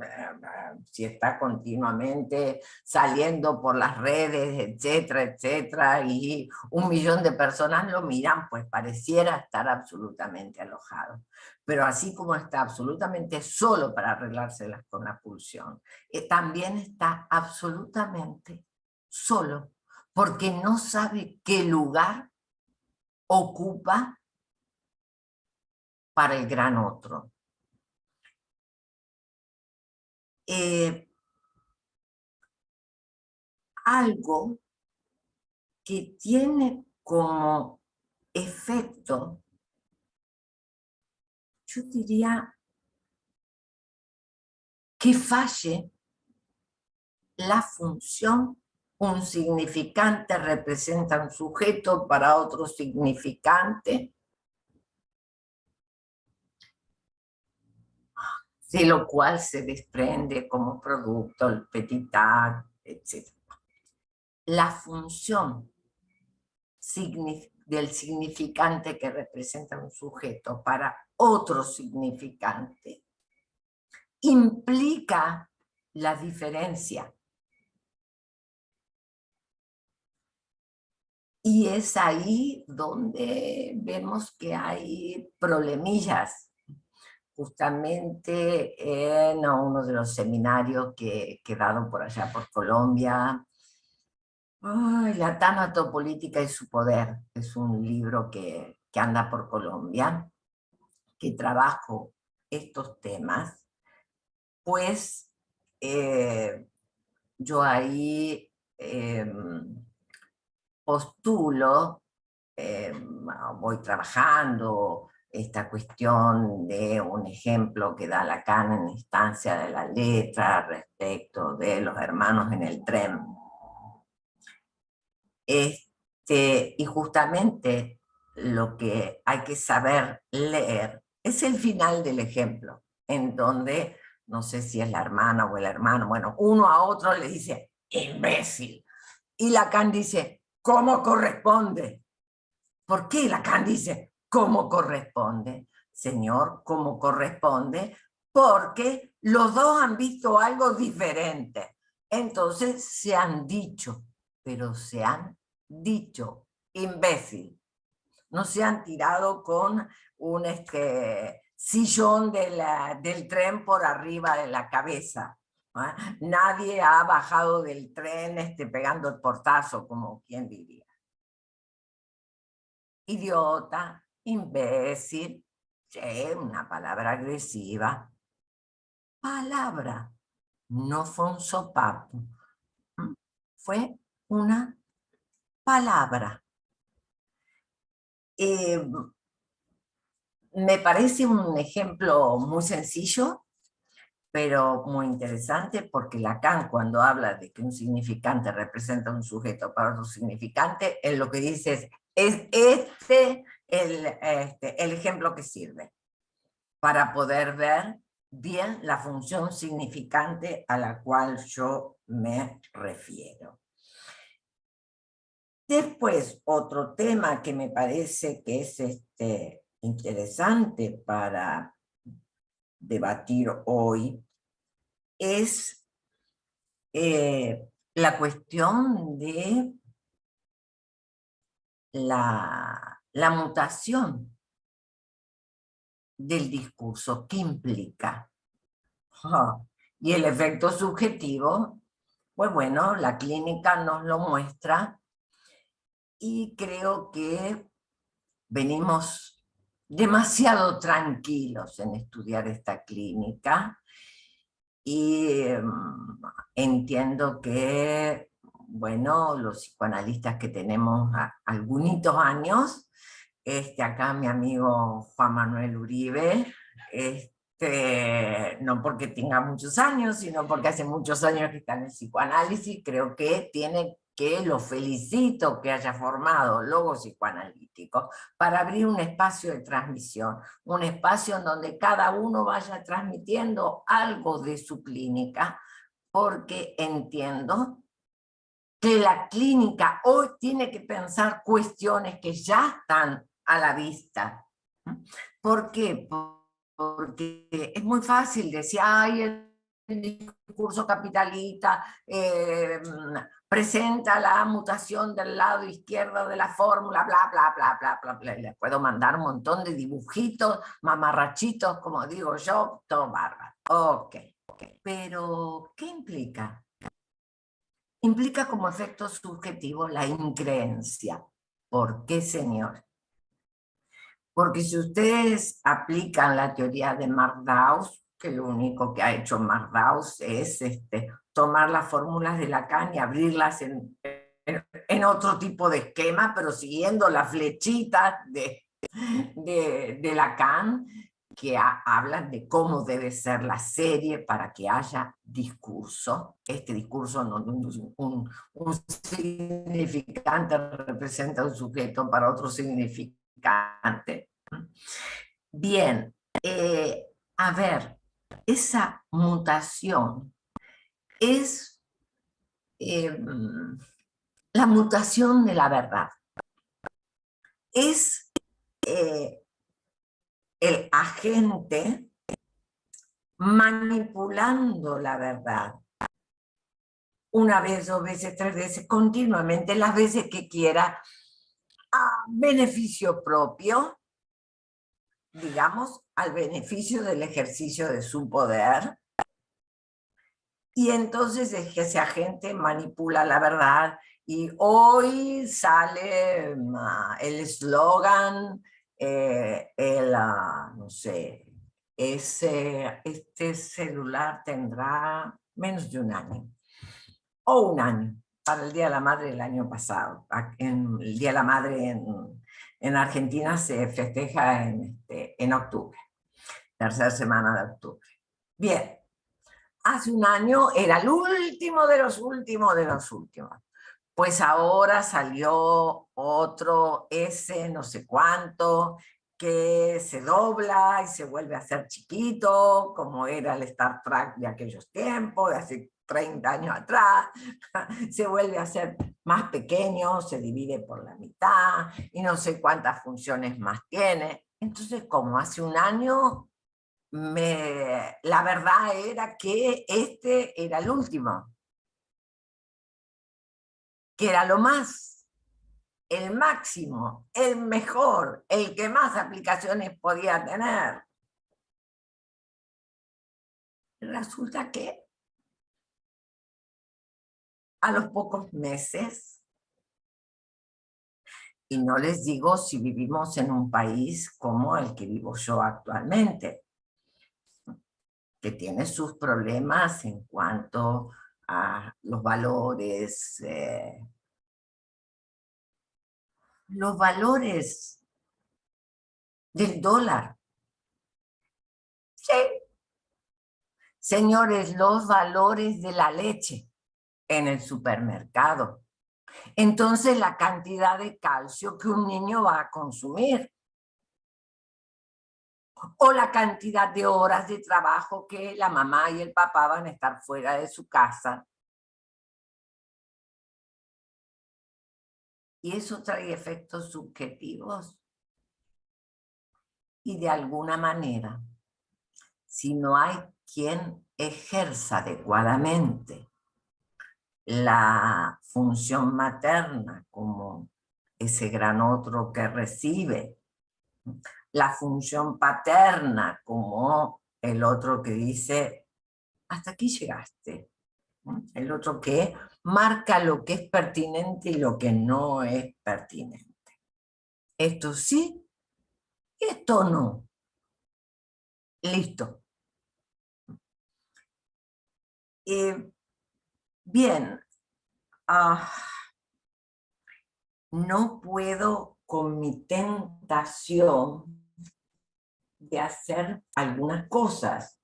si está continuamente saliendo por las redes, etcétera, etcétera, y 1 millón de personas lo miran, pues pareciera estar absolutamente alojado. Pero así como está absolutamente solo para arreglárselas con la pulsión, también está absolutamente solo, porque no sabe qué lugar ocupa para el gran otro. Algo que tiene como efecto, yo diría, que falle la función. Un significante representa un sujeto para otro significante, de lo cual se desprende como producto el petit acte, etc. La función del significante que representa un sujeto para otro significante implica la diferencia. Y es ahí donde vemos que hay problemillas. Justamente en uno de los seminarios que he dado por allá por Colombia, La tanatopolítica y su poder, es un libro que anda por Colombia, que trabajo estos temas, pues yo ahí postulo, voy trabajando esta cuestión de un ejemplo que da Lacan en Instancia de la Letra respecto de los hermanos en el tren. Y justamente lo que hay que saber leer es el final del ejemplo, en donde, no sé si es la hermana o el hermano, bueno, uno a otro le dice, imbécil. Y Lacan dice, ¿cómo corresponde? ¿Por qué Lacan dice, cómo corresponde? Señor, ¿cómo corresponde? Porque los dos han visto algo diferente. Entonces se han dicho, pero se han dicho, imbécil. No se han tirado con un sillón del tren por arriba de la cabeza. Nadie ha bajado del tren pegando el portazo, como quien diría. Idiota, imbécil, una palabra agresiva. Palabra, no fue un sopapo, fue una palabra. Me parece un ejemplo muy sencillo, pero muy interesante, porque Lacan, cuando habla de que un significante representa un sujeto para otro significante, él lo que dice es el ejemplo que sirve para poder ver bien la función significante a la cual yo me refiero. Después, otro tema que me parece que es interesante para debatir hoy es la cuestión de la mutación del discurso. ¿Qué implica? Y el efecto subjetivo, pues bueno, la clínica nos lo muestra y creo que venimos demasiado tranquilos en estudiar esta clínica y entiendo que, bueno, los psicoanalistas que tenemos algunos años, acá mi amigo Juan Manuel Uribe, no porque tenga muchos años, sino porque hace muchos años que está en el psicoanálisis, creo que lo felicito que haya formado logo psicoanalítico para abrir un espacio de transmisión, un espacio en donde cada uno vaya transmitiendo algo de su clínica, porque entiendo que la clínica hoy tiene que pensar cuestiones que ya están a la vista. ¿Por qué? Porque es muy fácil decir, ay, el discurso capitalista presenta la mutación del lado izquierdo de la fórmula, bla, bla, bla, bla, bla, bla. Les puedo mandar un montón de dibujitos, mamarrachitos, como digo yo, todo bárbaro. Ok. Pero, ¿qué implica? Implica como efecto subjetivo la increencia. ¿Por qué, señor? Porque si ustedes aplican la teoría de Mardaus, que lo único que ha hecho Mardaus es tomar las fórmulas de Lacan y abrirlas en otro tipo de esquema, pero siguiendo las flechitas de Lacan, que hablan de cómo debe ser la serie para que haya discurso. Este discurso, un significante representa un sujeto para otro significante. Bien, a ver, esa mutación es la mutación de la verdad. Es el agente manipulando la verdad. Una vez, dos veces, tres veces, continuamente, las veces que quiera, a beneficio propio, digamos, al beneficio del ejercicio de su poder. Y entonces es que ese agente manipula la verdad. Y hoy sale el eslogan, no sé, este celular tendrá menos de un año, o un año, para el Día de la Madre del año pasado. El Día de la Madre en Argentina se festeja en octubre, tercera semana de octubre. Bien, hace un año era el último de los últimos de los últimos. Pues ahora salió otro no sé cuánto, que se dobla y se vuelve a hacer chiquito, como era el Star Trek de aquellos tiempos, de hace 30 años atrás, se vuelve a hacer más pequeño, se divide por la mitad, y no sé cuántas funciones más tiene. Entonces, como hace un año, la verdad era que era el último, que era lo más, el máximo, el mejor, el que más aplicaciones podía tener. Resulta que a los pocos meses, y no les digo si vivimos en un país como el que vivo yo actualmente, que tiene sus problemas en cuanto a los valores del dólar. Sí, señores, los valores de la leche en el supermercado. Entonces, la cantidad de calcio que un niño va a consumir. O la cantidad de horas de trabajo que la mamá y el papá van a estar fuera de su casa. Y eso trae efectos subjetivos. Y de alguna manera, si no hay quien ejerza adecuadamente la función materna como ese gran otro que recibe, la función paterna como el otro que dice, hasta aquí llegaste, el otro que marca lo que es pertinente y lo que no es pertinente. Esto sí, esto no. Listo. Bien, no puedo con mi tentación de hacer algunas cosas,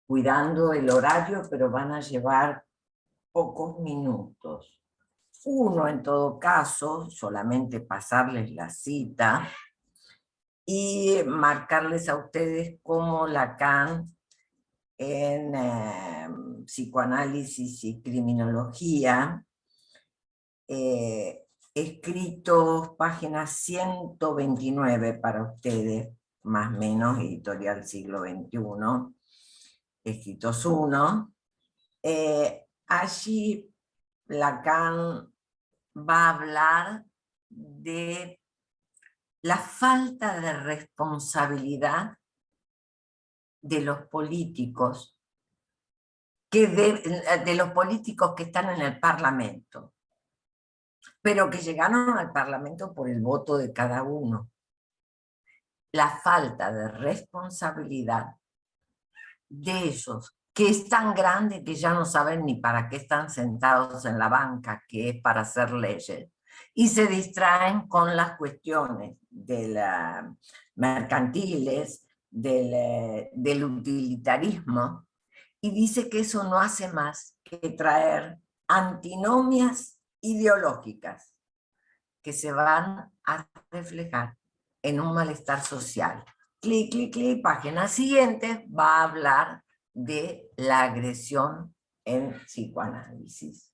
cuidando el horario, pero van a llevar pocos minutos. Uno, en todo caso, solamente pasarles la cita y marcarles a ustedes cómo Lacan en psicoanálisis y criminología, escritos páginas 129 para ustedes, más o menos, editorial Siglo XXI, escritos 1. Allí Lacan va a hablar de la falta de responsabilidad de los políticos, de los políticos que están en el Parlamento, pero que llegaron al Parlamento por el voto de cada uno. La falta de responsabilidad de ellos, que es tan grande que ya no saben ni para qué están sentados en la banca, que es para hacer leyes, y se distraen con las cuestiones mercantiles, del utilitarismo, y dice que eso no hace más que traer antinomias ideológicas que se van a reflejar en un malestar social. Clic, clic, clic, página siguiente, va a hablar de la agresión en psicoanálisis.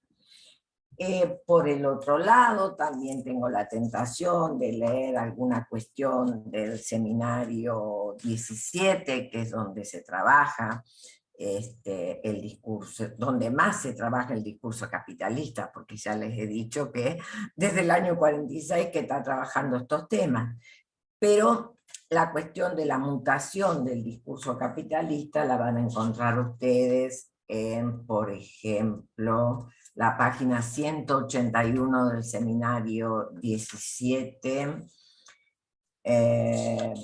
Por el otro lado, también tengo la tentación de leer alguna cuestión del seminario 17, que es donde se trabaja el discurso, donde más se trabaja el discurso capitalista, porque ya les he dicho que desde el año 46 que está trabajando estos temas. Pero la cuestión de la mutación del discurso capitalista la van a encontrar ustedes en, por ejemplo, la página 181 del seminario 17,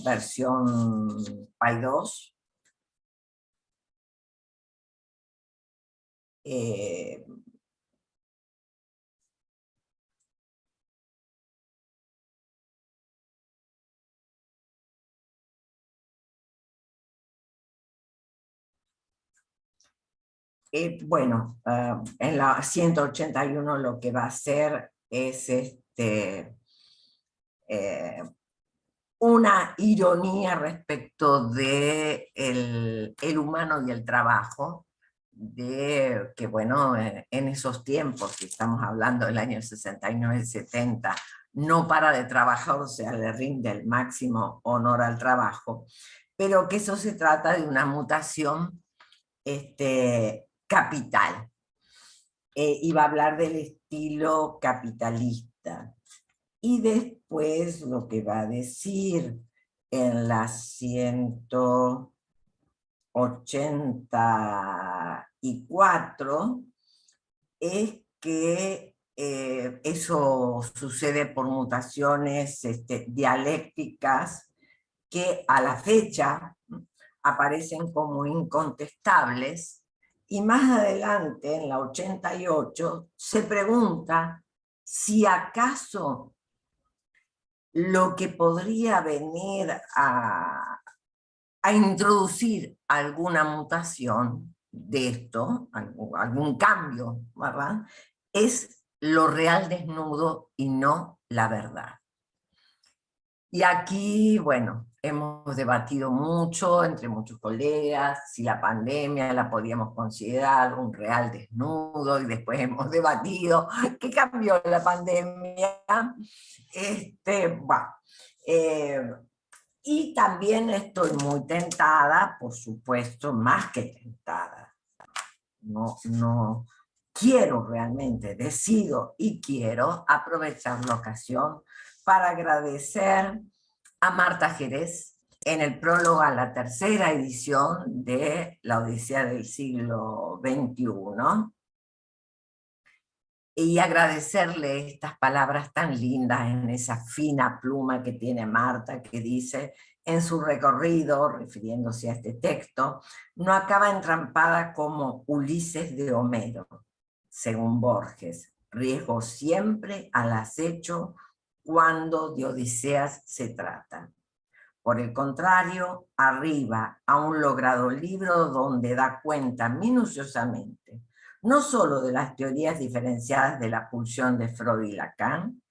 versión PAI 2. Bueno, en la 181 lo que va a hacer es una ironía respecto de el humano y el trabajo, de que bueno, en esos tiempos, que estamos hablando del año 69-70, no para de trabajar, o sea, le rinde el máximo honor al trabajo, pero que eso se trata de una mutación capital. Y va a hablar del estilo capitalista. Y después lo que va a decir en la 182 84 es que eso sucede por mutaciones dialécticas que a la fecha aparecen como incontestables, y más adelante, en la 88, se pregunta si acaso lo que podría venir a introducir alguna mutación de esto, algún cambio, ¿verdad?, es lo real desnudo y no la verdad. Y aquí, bueno, hemos debatido mucho entre muchos colegas si la pandemia la podíamos considerar un real desnudo, y después hemos debatido qué cambió la pandemia. Bueno, y también estoy muy tentada, por supuesto, más que tentada. No quiero realmente, decido y quiero aprovechar la ocasión para agradecer a Marta Jerez en el prólogo a la tercera edición de La Odisea del siglo XXI, y agradecerle estas palabras tan lindas en esa fina pluma que tiene Marta, que dice: en su recorrido, refiriéndose a este texto, no acaba entrampada como Ulises de Homero, según Borges, riesgo siempre al acecho cuando de Odiseas se trata. Por el contrario, arriba a un logrado libro donde da cuenta minuciosamente no solo de las teorías diferenciadas de la pulsión de Freud y Lacan,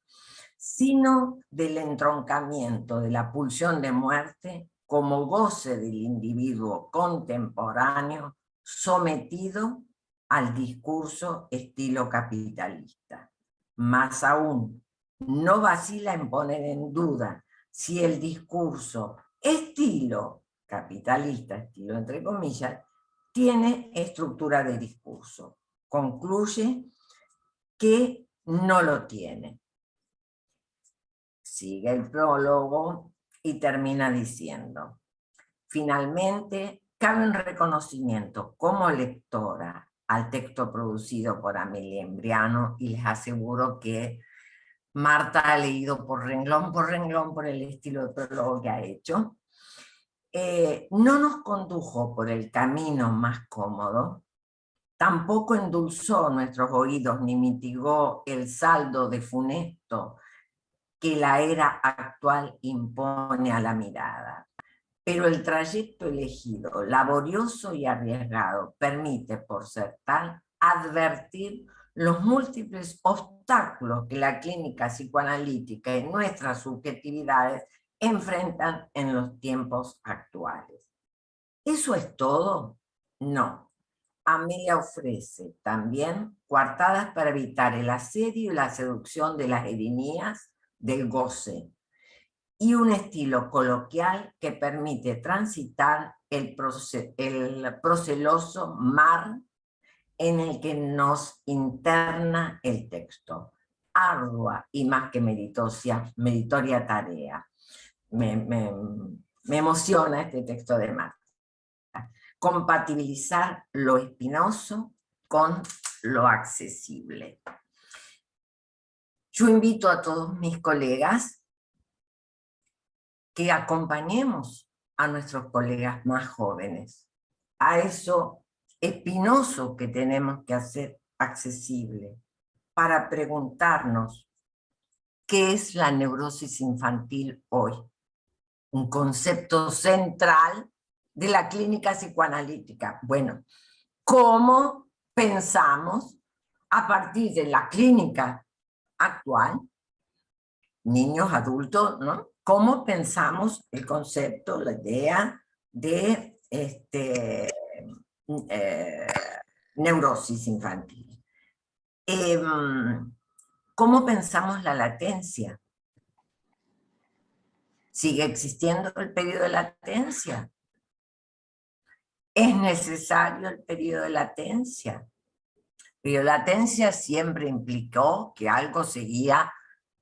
sino del entroncamiento de la pulsión de muerte como goce del individuo contemporáneo sometido al discurso estilo capitalista. Más aún, no vacila en poner en duda si el discurso estilo capitalista, estilo entre comillas, tiene estructura de discurso. Concluye que no lo tiene. Sigue el prólogo y termina diciendo: finalmente, cabe un reconocimiento como lectora al texto producido por Amelia Embriano, y les aseguro que Marta ha leído por renglón por el estilo de prólogo que ha hecho. No nos condujo por el camino más cómodo, tampoco endulzó nuestros oídos ni mitigó el saldo de funesto que la era actual impone a la mirada. Pero el trayecto elegido, laborioso y arriesgado, permite, por ser tal, advertir los múltiples obstáculos que la clínica psicoanalítica y nuestras subjetividades enfrentan en los tiempos actuales. ¿Eso es todo? No. Amelia ofrece también coartadas para evitar el asedio y la seducción de las erinias del goce, y un estilo coloquial que permite transitar el proceloso mar en el que nos interna el texto. Ardua y más que meritoria tarea. Me emociona este texto de Marta. Compatibilizar lo espinoso con lo accesible. Yo invito a todos mis colegas que acompañemos a nuestros colegas más jóvenes a eso espinoso que tenemos que hacer accesible, para preguntarnos qué es la neurosis infantil hoy, un concepto central de la clínica psicoanalítica. Bueno, ¿cómo pensamos a partir de la clínica actual, niños, adultos, ¿no? ¿Cómo pensamos el concepto, la idea de neurosis infantil? ¿Cómo pensamos la latencia? ¿Sigue existiendo el periodo de latencia? ¿Es necesario el periodo de latencia? El periodo de latencia siempre implicó que algo seguía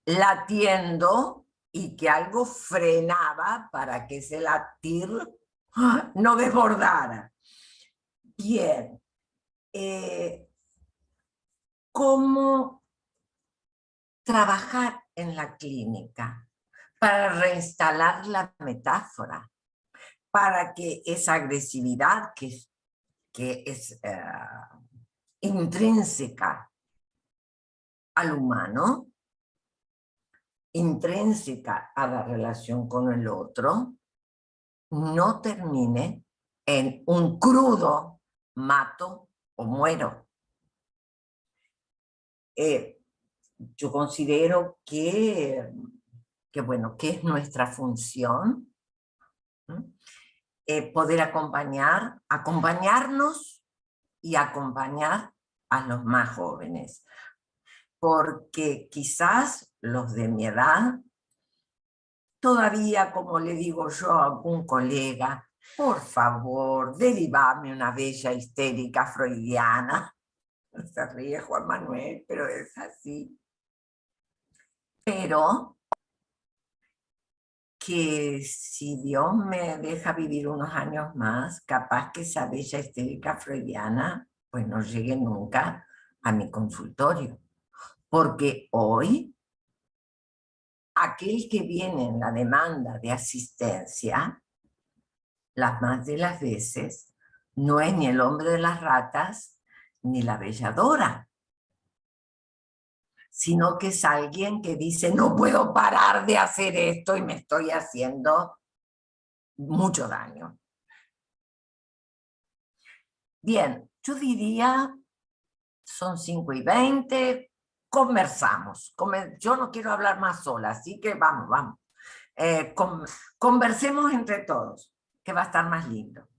latiendo y que algo frenaba para que ese latir no desbordara. Bien. ¿Cómo trabajar en la clínica para reinstalar la metáfora? Para que esa agresividad que es intrínseca al humano, intrínseca a la relación con el otro, no termine en un crudo mato o muero. Yo considero que bueno, que es nuestra función, poder acompañarnos y acompañar a los más jóvenes. Porque quizás los de mi edad, todavía, como le digo yo a algún colega, por favor, derivame una bella histérica freudiana. Se ríe Juan Manuel, pero es así. Pero que si Dios me deja vivir unos años más, capaz que esa bella histérica freudiana pues no llegue nunca a mi consultorio. Porque hoy, aquel que viene en la demanda de asistencia, las más de las veces, no es ni el hombre de las ratas, ni la belladora, sino que es alguien que dice, no puedo parar de hacer esto y me estoy haciendo mucho daño. Bien, yo diría, son 5:20, conversamos. Yo no quiero hablar más sola, así que vamos. Conversemos entre todos, que va a estar más lindo.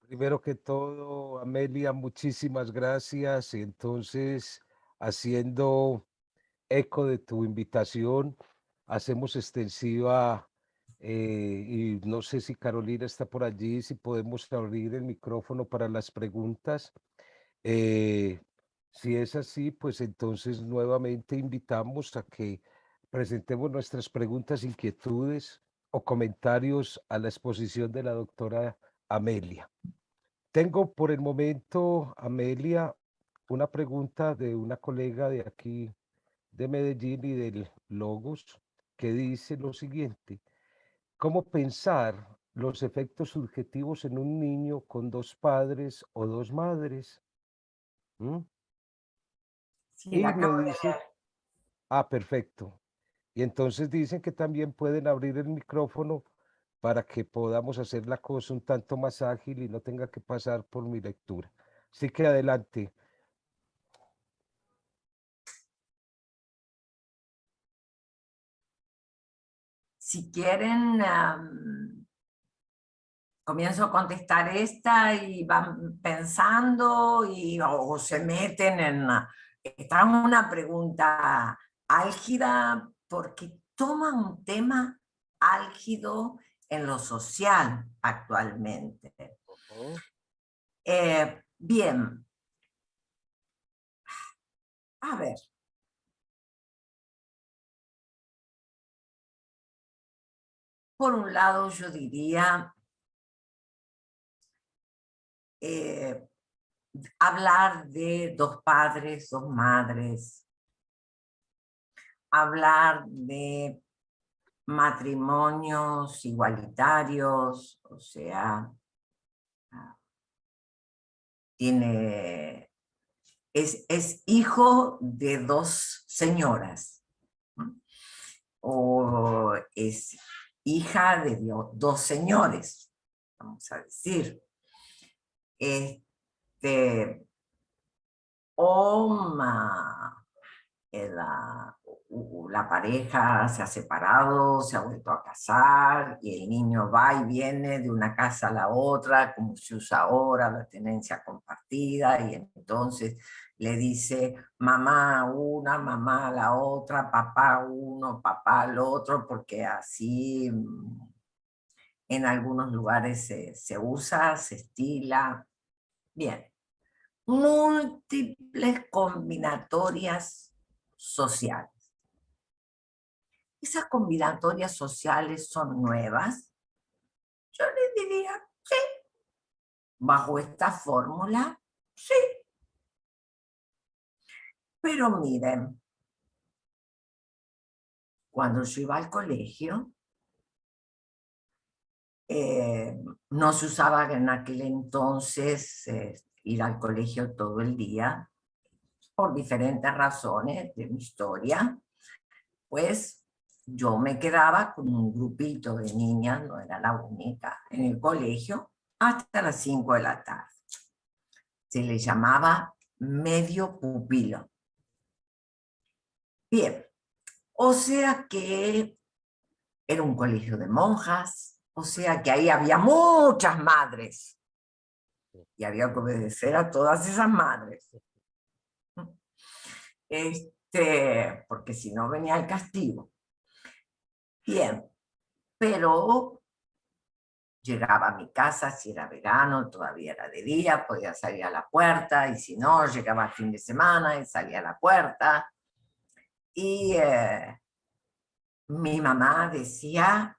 Primero que todo, Amelia, muchísimas gracias. Y entonces, haciendo eco de tu invitación, hacemos extensiva, y no sé si Carolina está por allí, si podemos abrir el micrófono para las preguntas. Eh, si es así, pues entonces nuevamente invitamos a que presentemos nuestras preguntas, inquietudes o comentarios a la exposición de la doctora Amelia. Tengo por el momento, Amelia, una pregunta de una colega de aquí de Medellín y del Logos, que dice lo siguiente: ¿cómo pensar los efectos subjetivos en un niño con dos padres o dos madres? ¿Mm? Sí, Y la me acabo de dice, perfecto. Y entonces dicen que también pueden abrir el micrófono para que podamos hacer la cosa un tanto más ágil y no tenga que pasar por mi lectura. Así que adelante. Si quieren, comienzo a contestar esta y van pensando o se meten en... Está una pregunta álgida porque toma un tema álgido en lo social actualmente. Bien, a ver. Por un lado, yo diría hablar de dos padres, dos madres, hablar de matrimonios igualitarios, o sea, es hijo de dos señoras, ¿no? O es hija de dos señores, vamos a decir. O la pareja se ha separado, se ha vuelto a casar y el niño va y viene de una casa a la otra, como se usa ahora, la tenencia compartida, y entonces le dice mamá a una, mamá a la otra, papá a uno, papá al otro, porque así en algunos lugares se usa, se estila. Bien. Múltiples combinatorias sociales. ¿Esas combinatorias sociales son nuevas? Yo les diría, sí, bajo esta fórmula? Sí. Pero miren, cuando yo iba al colegio, no se usaba en aquel entonces ir al colegio todo el día, por diferentes razones de mi historia, pues yo me quedaba con un grupito de niñas, no era la única, en el colegio hasta las 5 de la tarde. Se le llamaba medio pupilo. Bien, o sea que era un colegio de monjas, o sea que ahí había muchas madres y había que obedecer a todas esas madres. Porque si no venía el castigo. Bien, pero llegaba a mi casa, si era verano, todavía era de día, podía salir a la puerta, y si no, llegaba el fin de semana y salía a la puerta. Y mi mamá decía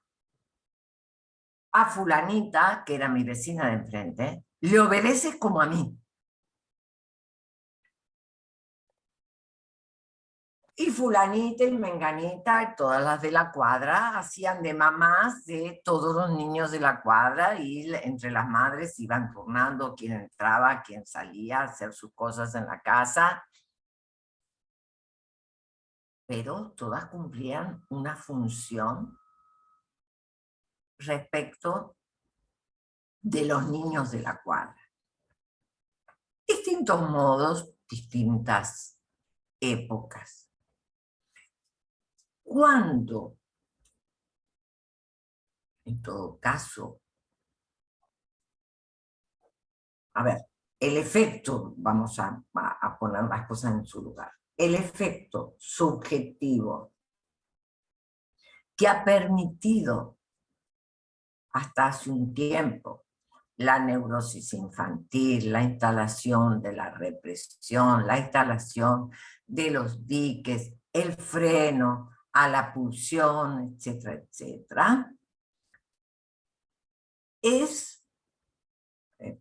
a fulanita, que era mi vecina de enfrente, le obedeces como a mí. Y fulanita y menganita, todas las de la cuadra, hacían de mamás de todos los niños de la cuadra, y entre las madres iban turnando quién entraba, quién salía a hacer sus cosas en la casa. Pero todas cumplían una función respecto de los niños de la cuadra. Distintos modos, distintas épocas. Cuando, en todo caso, a ver, el efecto, vamos a poner las cosas en su lugar, el efecto subjetivo que ha permitido hasta hace un tiempo la neurosis infantil, la instalación de la represión, la instalación de los diques, el freno a la pulsión, etcétera, etcétera, es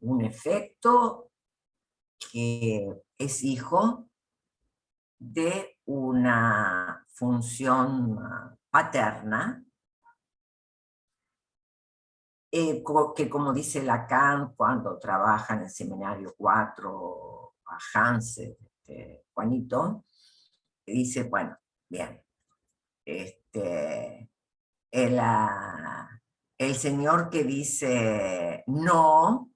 un efecto que es hijo de una función paterna, que como dice Lacan cuando trabaja en el seminario 4 a Hansen, Juanito, dice, bueno, bien, el señor que dice no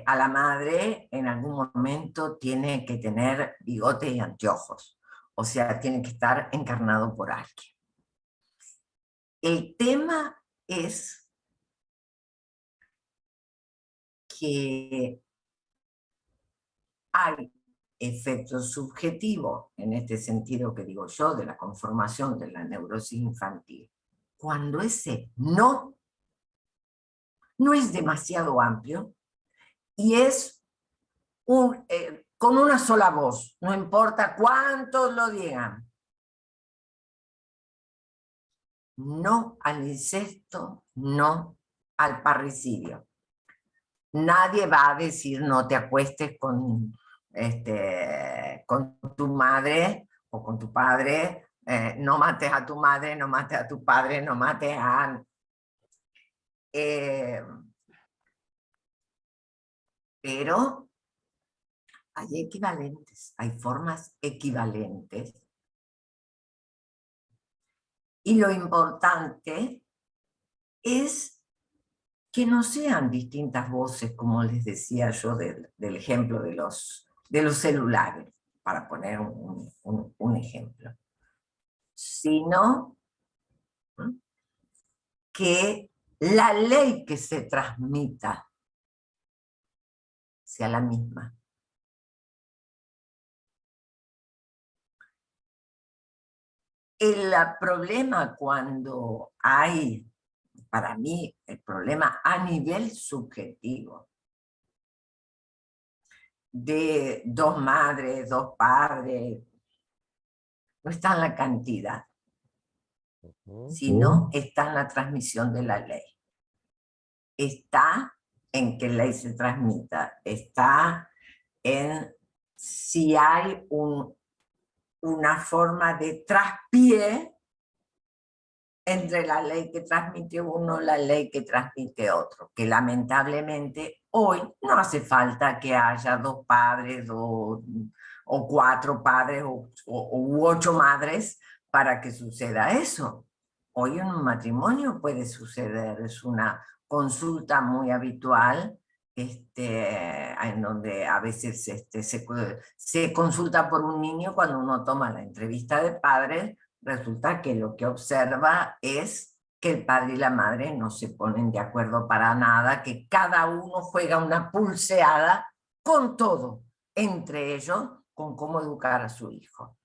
a la madre en algún momento tiene que tener bigote y anteojos, o sea, tiene que estar encarnado por alguien. El tema es que hay efectos subjetivos, en este sentido que digo yo, de la conformación de la neurosis infantil, cuando ese no es demasiado amplio y es con una sola voz, no importa cuántos lo digan. No al incesto, no al parricidio. Nadie va a decir no te acuestes con tu madre o con tu padre, no mates a tu madre, no mates a tu padre, no mates a... pero hay equivalentes, hay formas equivalentes. Y lo importante es que no sean distintas voces, como les decía yo del ejemplo de los celulares, para poner un ejemplo, sino que la ley que se transmita sea la misma. El problema cuando hay, para mí, el problema a nivel subjetivo, de dos madres, dos padres, no está en la cantidad, sino está en la transmisión de la ley. Está en qué ley se transmita, está en si hay una forma de traspié entre la ley que transmite uno y la ley que transmite otro, que lamentablemente hoy no hace falta que haya 2 padres o 4 padres u 8 madres para que suceda eso. Hoy en un matrimonio puede suceder, es una consulta muy habitual, en donde a veces se consulta por un niño. Cuando uno toma la entrevista de padres, resulta que lo que observa es que el padre y la madre no se ponen de acuerdo para nada, que cada uno juega una pulseada con todo, entre ellos con cómo educar a su hijo.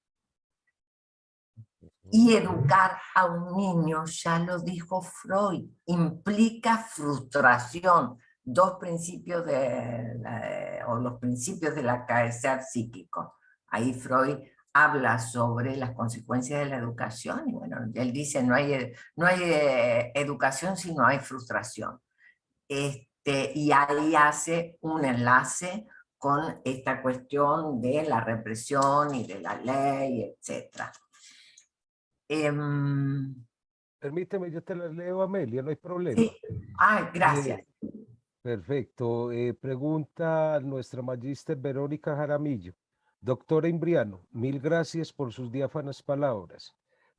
Y educar a un niño, ya lo dijo Freud, implica frustración. 2 principios o los principios del acaecer psíquico. Ahí Freud habla sobre las consecuencias de la educación, y bueno, él dice no hay educación si no hay frustración. Y ahí hace un enlace con esta cuestión de la represión y de la ley, etc. Permíteme, yo te las leo, Amelia, no hay problema. Sí. Ay, gracias. Perfecto. Pregunta nuestra magíster Verónica Jaramillo. Doctora Imbriano, mil gracias por sus diáfanas palabras.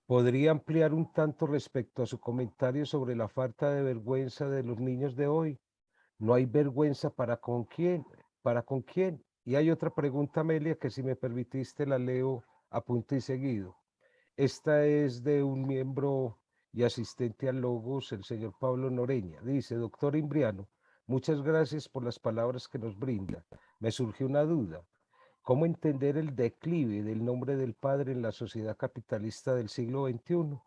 ¿Podría ampliar un tanto respecto a su comentario sobre la falta de vergüenza de los niños de hoy? No hay vergüenza para con quién, para con quién. Y hay otra pregunta, Amelia, que si me permitiste la leo a punto y seguido. Esta es de un miembro y asistente al Logos, el señor Pablo Noreña. Dice, doctor Imbriano, muchas gracias por las palabras que nos brinda. Me surgió una duda. ¿Cómo entender el declive del nombre del padre en la sociedad capitalista del siglo XXI?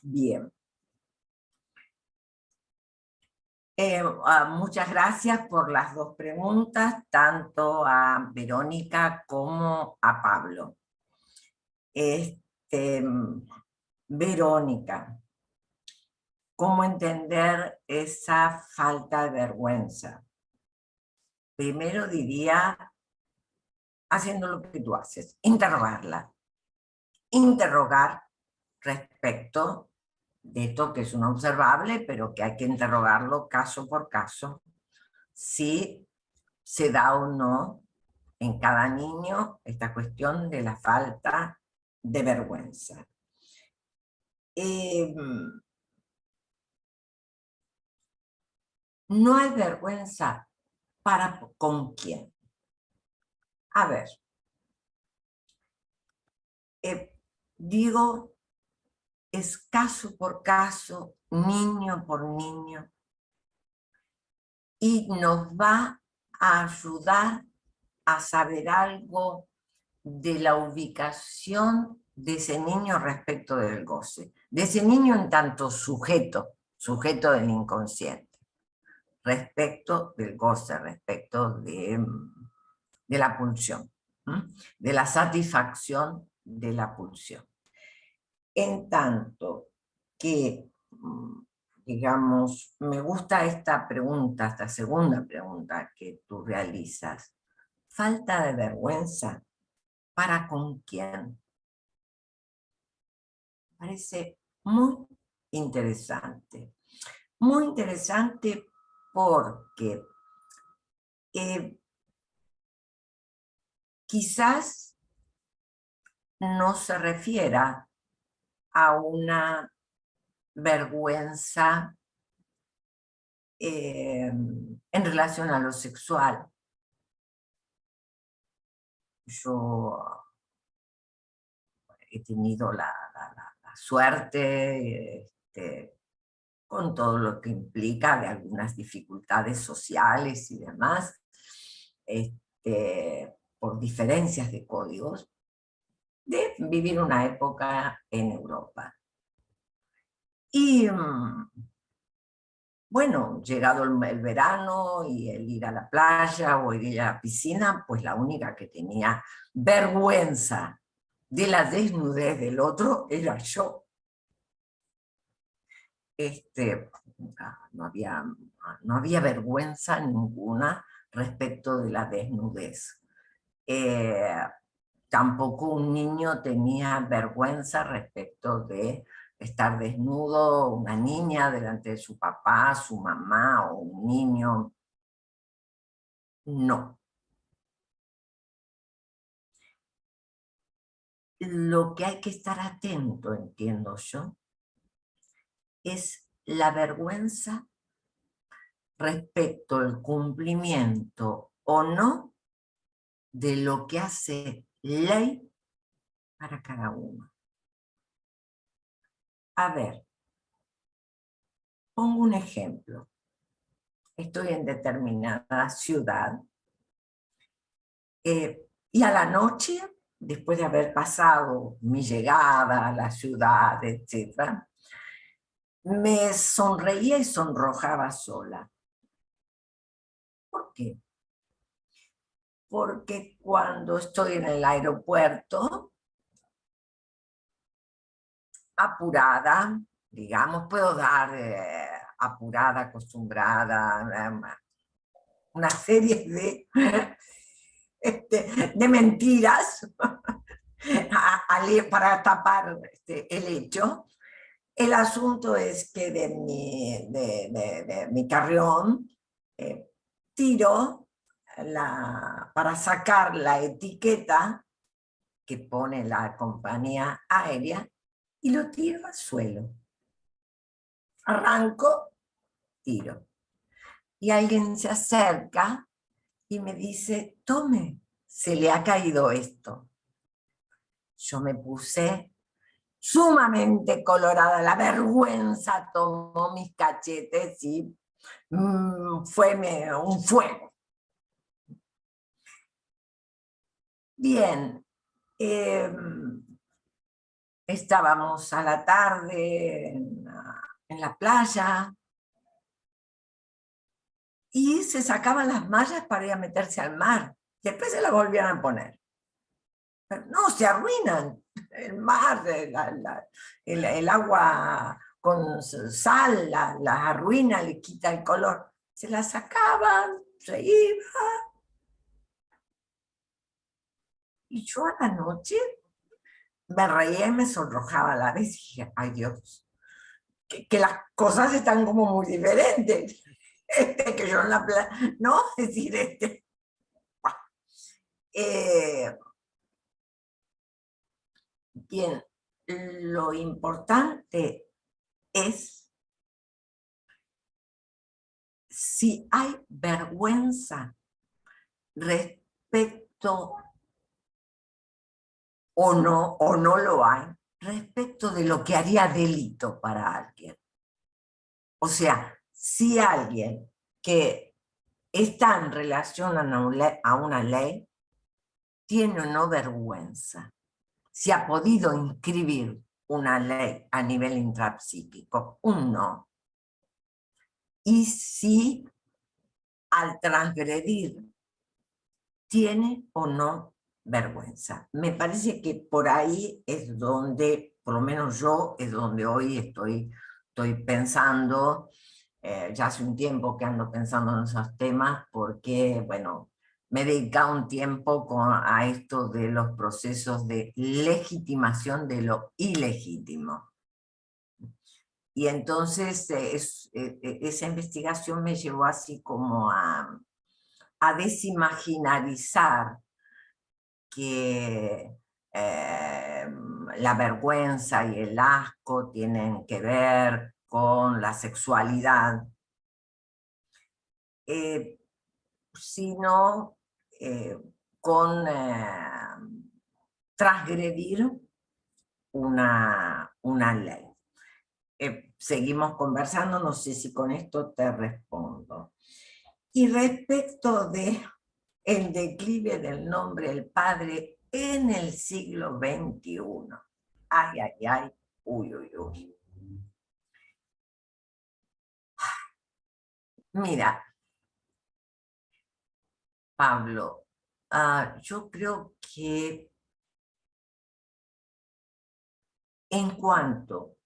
Bien. Muchas gracias por las 2 preguntas, tanto a Verónica como a Pablo. Verónica, ¿cómo entender esa falta de vergüenza? Primero diría, haciendo lo que tú haces, interrogarla. Interrogar respecto de esto que es un observable, pero que hay que interrogarlo caso por caso, si se da o no en cada niño esta cuestión de la falta de vergüenza. No hay vergüenza para con quién. A ver, digo, es caso por caso, niño por niño, y nos va a ayudar a saber algo de la ubicación de ese niño respecto del goce, de ese niño en tanto sujeto del inconsciente, respecto del goce, respecto de la pulsión, de la satisfacción de la pulsión. En tanto que, digamos, me gusta esta pregunta, esta segunda pregunta que tú realizas. Falta de vergüenza, ¿para con quién? Parece muy interesante. Muy interesante porque quizás no se refiera a una vergüenza en relación a lo sexual. Yo he tenido la suerte, con todo lo que implica de algunas dificultades sociales y demás, por diferencias de códigos, de vivir una época en Europa. Y bueno, llegado el verano y el ir a la playa o ir a la piscina, pues la única que tenía vergüenza de la desnudez del otro era yo. No había vergüenza ninguna respecto de la desnudez. Tampoco un niño tenía vergüenza respecto de estar desnudo, una niña delante de su papá, su mamá o un niño. No. Lo que hay que estar atento, entiendo yo, es la vergüenza respecto al cumplimiento o no de lo que hace ley para cada uno. A ver, pongo un ejemplo. Estoy en determinada ciudad y a la noche, después de haber pasado mi llegada a la ciudad, etc., me sonreía y sonrojaba sola. ¿Por qué? Porque cuando estoy en el aeropuerto, apurada, digamos, puedo dar apurada, acostumbrada, una serie de mentiras para tapar el hecho. El asunto es que de mi carrión tiro para sacar la etiqueta que pone la compañía aérea y lo tiro al suelo. Arranco, tiro. Y alguien se acerca y me dice, tome, se le ha caído esto. Yo me puse sumamente colorada, la vergüenza tomó mis cachetes y fue un fuego. Bien, estábamos a la tarde en la playa y se sacaban las mallas para ir a meterse al mar. Después se las volvían a poner. Pero no, se arruinan. El mar, el agua con sal las arruina, le quita el color. Se las sacaban, se iba. Y yo a la noche me reía y me sonrojaba a la vez. Y dije, ay Dios, que las cosas están como muy diferentes. Que yo en la playa, ¿no? Es decir, bien, lo importante es si hay vergüenza respecto o no lo hay, respecto de lo que haría delito para alguien. O sea, si alguien que está en relación a una ley tiene o no vergüenza, si ha podido inscribir una ley a nivel intrapsíquico, un no. Y si al transgredir tiene o no vergüenza. Me parece que por ahí es donde, por lo menos yo, es donde hoy estoy pensando, ya hace un tiempo que ando pensando en esos temas, porque, bueno, me he dedicado un tiempo a esto de los procesos de legitimación de lo ilegítimo. Y entonces esa investigación me llevó así como a desimaginarizar que la vergüenza y el asco tienen que ver con la sexualidad, sino con transgredir una ley. Seguimos conversando, no sé si con esto te respondo. Y respecto de el declive del nombre del padre en el siglo XXI. Ay, ay, ay, uy, uy, uy. Mira, Pablo, yo creo que en cuanto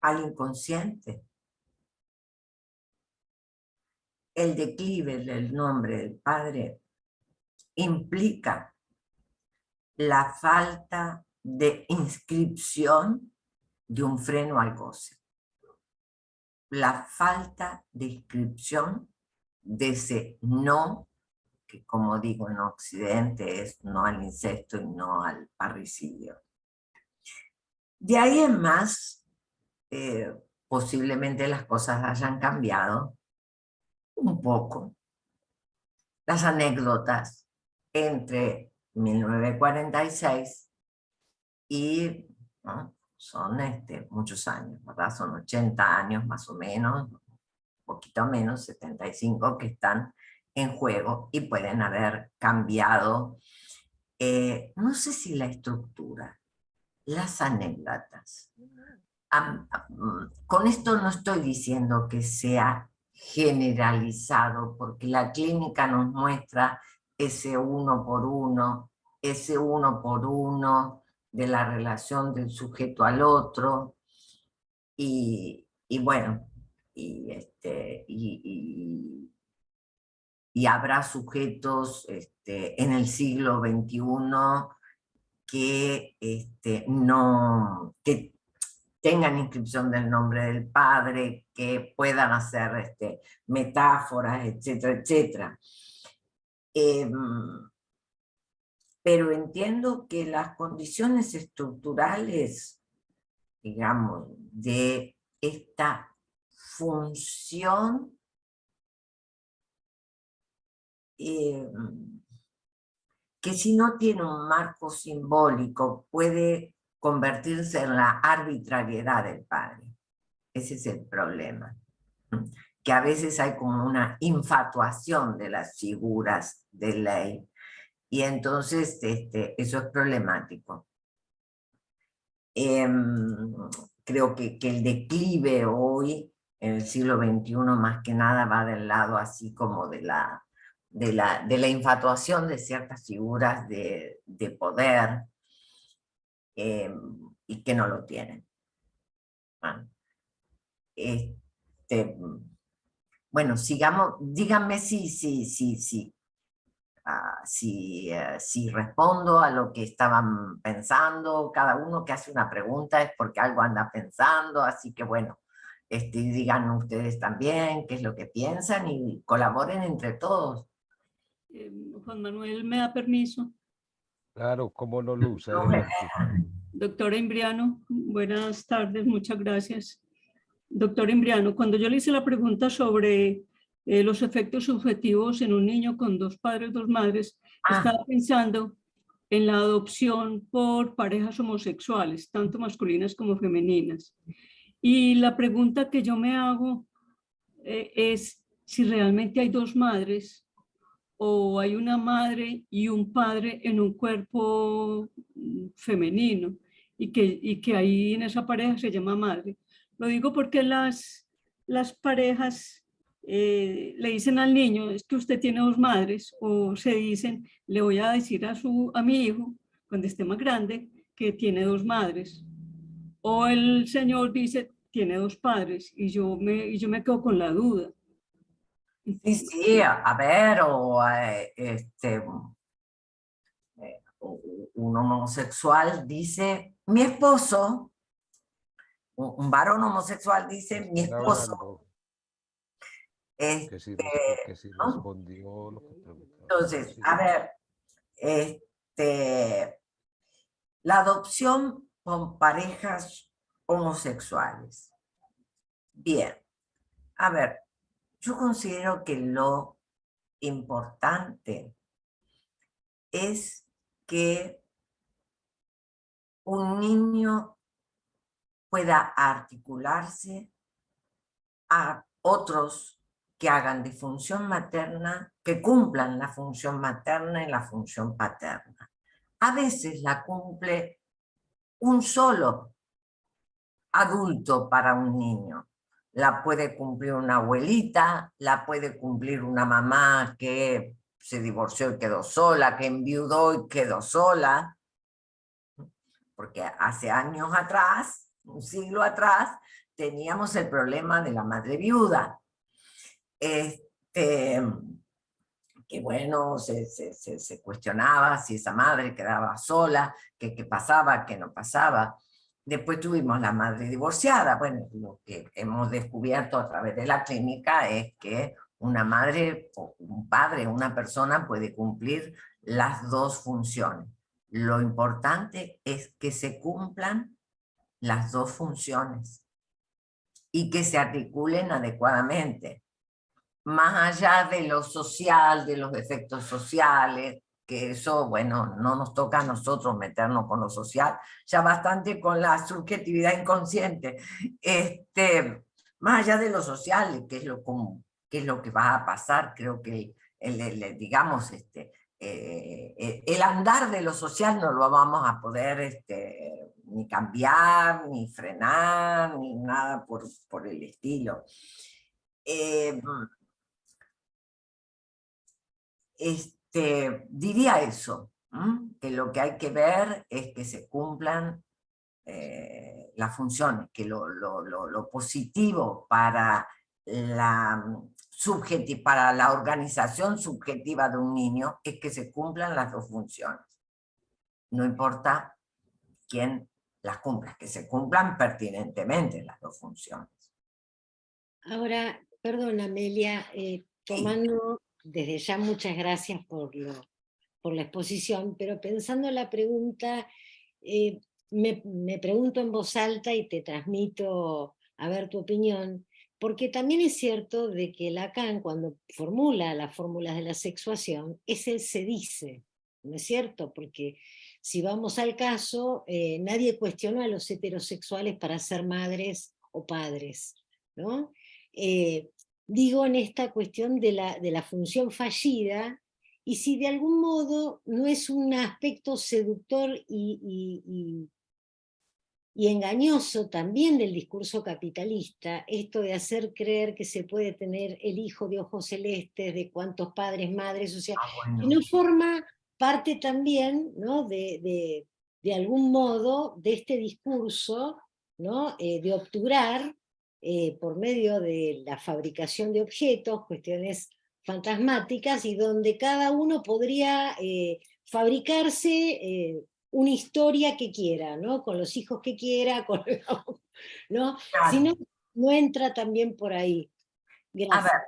al inconsciente, el declive del nombre del padre implica la falta de inscripción de un freno al goce. La falta de inscripción de ese no, que como digo en Occidente es no al incesto y no al parricidio. De ahí en más, posiblemente las cosas hayan cambiado un poco. Las anécdotas entre 1946 y, ¿no? Son muchos años, ¿verdad? Son 80 años más o menos, un poquito menos, 75, que están en juego y pueden haber cambiado, no sé si la estructura, las anécdotas. Con esto no estoy diciendo que sea generalizado, porque la clínica nos muestra ese uno por uno de la relación del sujeto al otro, y bueno, y habrá sujetos en el siglo XXI que, no, que tengan inscripción del nombre del padre, que puedan hacer metáforas, etcétera, etcétera. Pero entiendo que las condiciones estructurales, digamos, de esta función que si no tiene un marco simbólico puede convertirse en la arbitrariedad del padre. Ese es el problema. Que a veces hay como una infatuación de las figuras de ley, y entonces eso es problemático. Creo que el declive hoy, en el siglo XXI, más que nada va del lado así como de la infatuación de ciertas figuras de poder, y que no lo tienen. Bueno, sigamos, díganme si respondo a lo que estaban pensando. Cada uno que hace una pregunta es porque algo anda pensando, así que bueno, digan ustedes también qué es lo que piensan y colaboren entre todos. Juan Manuel, ¿me da permiso? Claro, cómo no, Luz, adelante. Doctora Imbriano, buenas tardes, muchas gracias. Doctor Imbriano, cuando yo le hice la pregunta sobre los efectos subjetivos en un niño con dos padres, dos madres, estaba pensando en la adopción por parejas homosexuales, tanto masculinas como femeninas. Y la pregunta que yo me hago es si realmente hay dos madres o hay una madre y un padre en un cuerpo femenino y que ahí en esa pareja se llama madre. Lo digo porque las parejas le dicen al niño, es que usted tiene dos madres, o se dicen, le voy a decir a mi hijo, cuando esté más grande, que tiene dos madres. O el señor dice, tiene dos padres, y yo me quedo con la duda. Sí, a ver, un homosexual dice, mi esposo, un varón homosexual dice, mi esposo. Que si respondió lo que preguntaba. Entonces, a ver, la adopción con parejas homosexuales. Bien, a ver, yo considero que lo importante es que un niño pueda articularse a otros que hagan de función materna, que cumplan la función materna y la función paterna. A veces la cumple un solo adulto para un niño, la puede cumplir una abuelita, la puede cumplir una mamá que se divorció y quedó sola, que enviudó y quedó sola, porque hace años atrás, un siglo atrás, teníamos el problema de la madre viuda. Que bueno, se cuestionaba si esa madre quedaba sola, qué pasaba, qué no pasaba. Después tuvimos la madre divorciada. Bueno, lo que hemos descubierto a través de la clínica es que una madre o un padre, una persona puede cumplir las dos funciones. Lo importante es que se cumplan las dos funciones y que se articulen adecuadamente. Más allá de lo social, de los efectos sociales, que eso, bueno, no nos toca a nosotros meternos con lo social, ya bastante con la subjetividad inconsciente. Más allá de lo social, que es lo que va a pasar, creo que digamos, el andar de lo social no lo vamos a poder ni cambiar, ni frenar, ni nada por el estilo. Diría eso, que lo que hay que ver es que se cumplan las funciones, que lo positivo para para la organización subjetiva de un niño es que se cumplan las dos funciones. No importa quién las cumpla, que se cumplan pertinentemente las dos funciones. Ahora, perdona, Amelia, tomando desde ya muchas gracias por la exposición, pero pensando en la pregunta, me pregunto en voz alta y te transmito a ver tu opinión, porque también es cierto de que Lacan, cuando formula las fórmulas de la sexuación, es el se dice, ¿no es cierto? Porque si vamos al caso, nadie cuestionó a los heterosexuales para ser madres o padres, ¿no? Digo en esta cuestión de la función fallida, y si de algún modo no es un aspecto seductor y engañoso también del discurso capitalista, esto de hacer creer que se puede tener el hijo de ojos celestes, de cuántos padres, madres, o sea, que no forma parte también, ¿no? de algún modo de este discurso, ¿no? De obturar por medio de la fabricación de objetos, cuestiones fantasmáticas, y donde cada uno podría fabricarse una historia que quiera, ¿no? Con los hijos que quiera, ¿no? Claro. Si no, no entra también por ahí. Gracias. A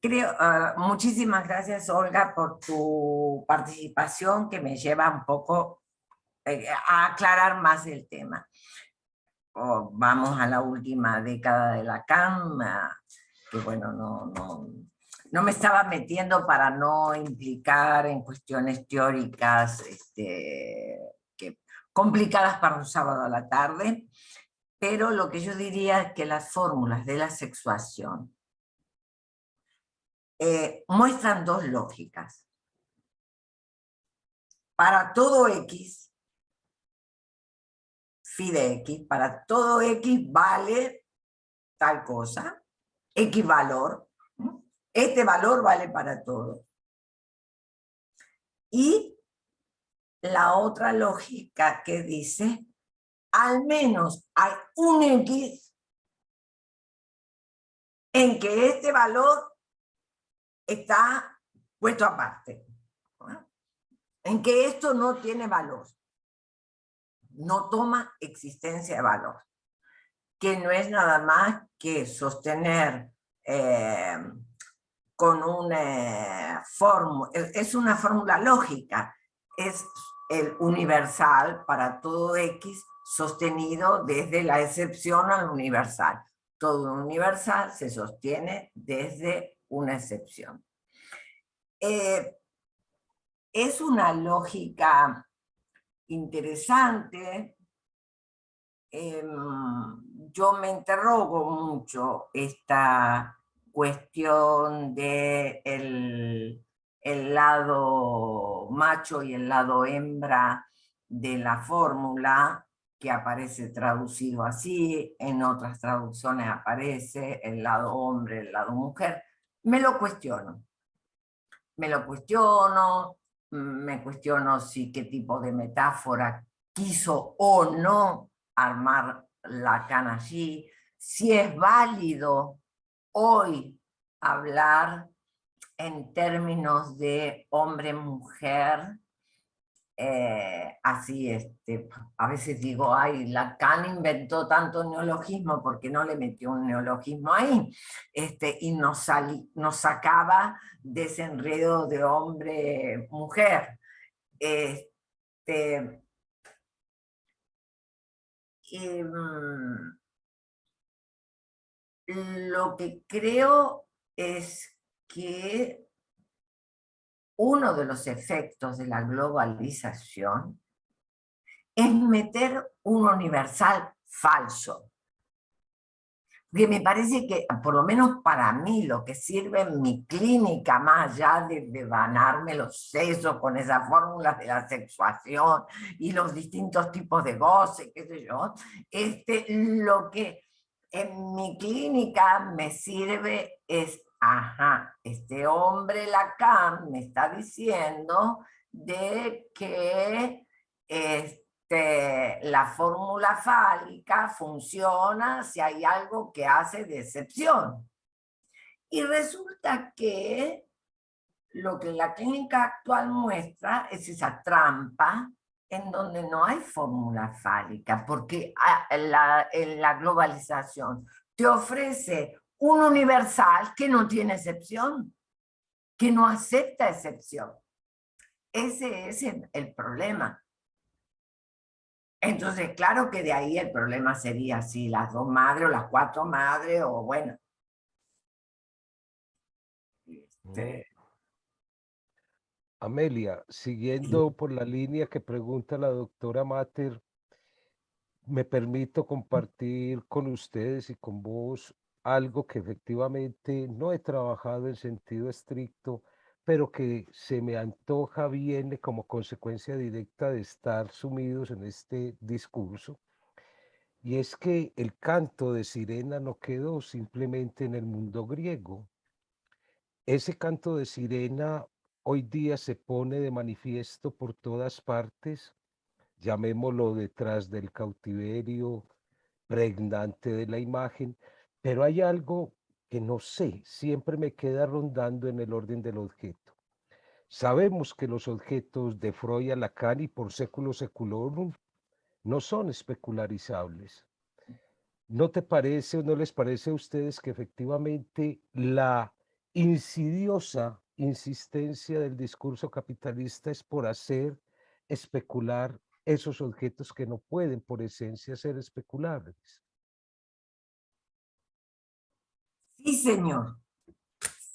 ver, muchísimas gracias, Olga, por tu participación, que me lleva un poco a aclarar más el tema. Vamos a la última década de Lacan, que bueno, no me estaba metiendo para no implicar en cuestiones teóricas complicadas para un sábado a la tarde, pero lo que yo diría es que las fórmulas de la sexuación muestran dos lógicas. Para todo X, phi de X, para todo X vale tal cosa, X valor, este valor vale para todo. Y la otra lógica que dice, al menos hay un X en que este valor está puesto aparte, en que esto no tiene valor, no toma existencia de valor, que no es nada más que sostener con una fórmula, es una fórmula lógica, es el universal para todo X sostenido desde la excepción al universal. Todo universal se sostiene desde una excepción. Es una lógica interesante. Yo me interrogo mucho esta cuestión de el lado macho y el lado hembra de la fórmula, que aparece traducido así, en otras traducciones aparece el lado hombre, el lado mujer. Me lo cuestiono. Me cuestiono si qué tipo de metáfora quiso o no armar Lacan allí, si es válido hoy hablar en términos de hombre-mujer, así, a veces digo, ay, Lacan inventó tanto neologismo porque no le metió un neologismo ahí, y nos sacaba de ese enredo de hombre-mujer. Lo que creo es que uno de los efectos de la globalización es meter un universal falso. Porque me parece que, por lo menos para mí, lo que sirve en mi clínica, más allá de ganarme los sesos con esas fórmulas de la sexuación y los distintos tipos de goce, qué sé yo, lo que en mi clínica me sirve es, ajá, este hombre Lacan me está diciendo de que la fórmula fálica funciona si hay algo que hace de excepción. Y resulta que lo que la clínica actual muestra es esa trampa en donde no hay fórmula fálica, porque en la globalización te ofrece un universal que no tiene excepción, que no acepta excepción. Ese es el problema. Entonces, claro que de ahí el problema sería si las 2 madres o las 4 madres, o bueno. Amelia, siguiendo por la línea que pregunta la doctora Mater, me permito compartir con ustedes y con vos algo que efectivamente no he trabajado en sentido estricto, pero que se me antoja viene como consecuencia directa de estar sumidos en este discurso. Y es que el canto de sirena no quedó simplemente en el mundo griego. Ese canto de sirena hoy día se pone de manifiesto por todas partes, llamémoslo detrás del cautiverio pregnante de la imagen, pero hay algo que no sé, siempre me queda rondando en el orden del objeto. Sabemos que los objetos de Freud a Lacan y por século seculorum no son especularizables. ¿No te parece o no les parece a ustedes que efectivamente la insidiosa insistencia del discurso capitalista es por hacer especular esos objetos que no pueden por esencia ser especulables? Sí, señor.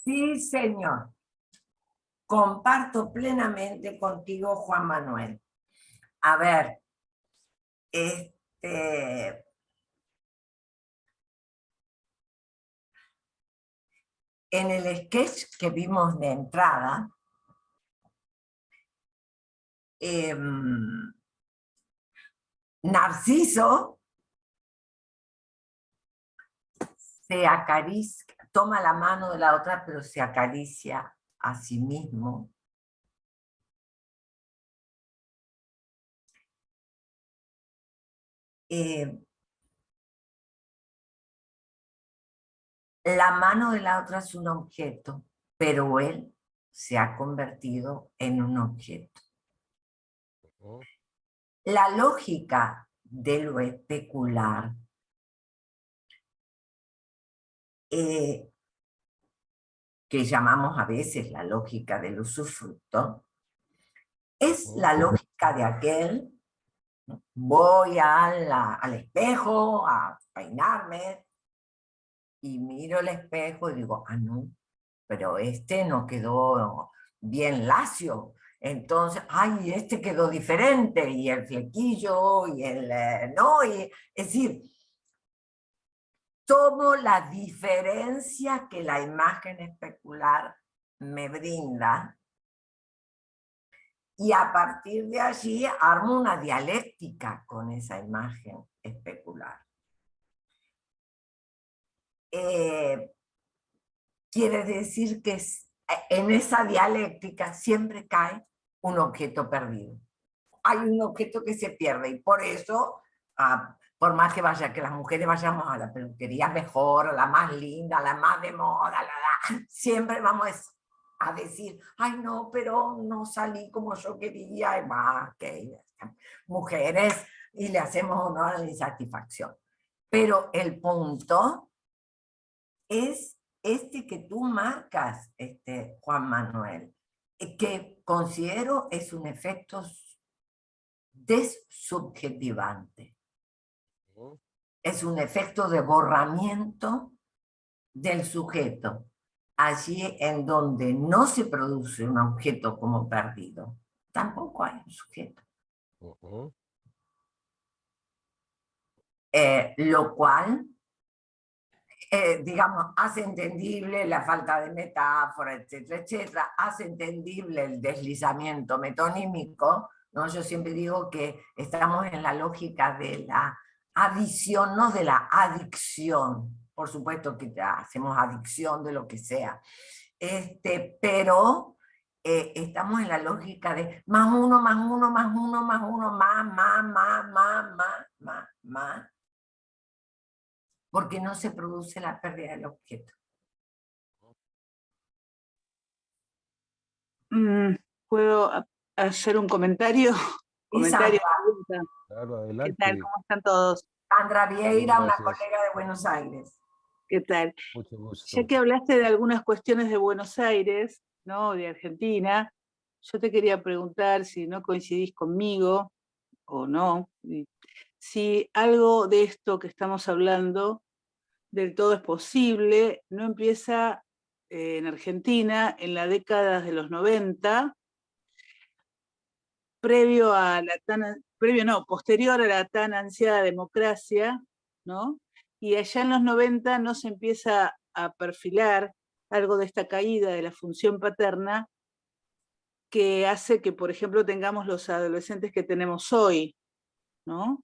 Sí, señor. Comparto plenamente contigo, Juan Manuel. A ver, en el sketch que vimos de entrada, Narciso se acaricia, toma la mano de la otra, pero se acaricia a sí mismo. La mano de la otra es un objeto, pero él se ha convertido en un objeto. La lógica de lo especular que llamamos a veces la lógica del usufructo, es la lógica de aquel, voy al espejo a peinarme y miro el espejo y digo, ah, no, pero este no quedó bien lacio. Entonces, ay, este quedó diferente, y el flequillo, y no, es decir, tomo la diferencia que la imagen especular me brinda Y a partir de allí armo una dialéctica con esa imagen especular. Quiere decir que en esa dialéctica siempre cae un objeto perdido. Hay un objeto que se pierde y por eso, por más que las mujeres vayamos a la peluquería mejor, a la más linda, a la más de moda, siempre vamos a decir, ay no, pero no salí como yo quería, y va, okay. Mujeres, y le hacemos honor a la insatisfacción. Pero el punto es este que tú marcas, Juan Manuel, que considero es un efecto desubjetivante. Es un efecto de borramiento del sujeto, allí en donde no se produce un objeto como perdido, tampoco hay un sujeto. Lo cual, digamos, hace entendible la falta de metáfora, etcétera, etcétera, hace entendible el deslizamiento metonímico, ¿no? Yo siempre digo que estamos en la lógica de la adición, no de la adicción. Por supuesto que hacemos adicción de lo que sea, pero estamos en la lógica de más uno, más uno, más uno, más uno, más, porque no se produce la pérdida del objeto. ¿Puedo hacer un comentario? Comentario, pregunta. Claro, ¿Qué adelante. tal? ¿Cómo están todos? Sandra Vieira, una Gracias. colega de Buenos Aires. ¿Qué tal? Mucho gusto. Ya que hablaste de algunas cuestiones de Buenos Aires, ¿no? De Argentina, yo te quería preguntar si no coincidís conmigo o no, si algo de esto que estamos hablando del todo es posible, no empieza en Argentina en la década de los 90, posterior a la tan ansiada democracia, ¿no? Y allá en los 90 no se empieza a perfilar algo de esta caída de la función paterna que hace que, por ejemplo, tengamos los adolescentes que tenemos hoy, ¿no?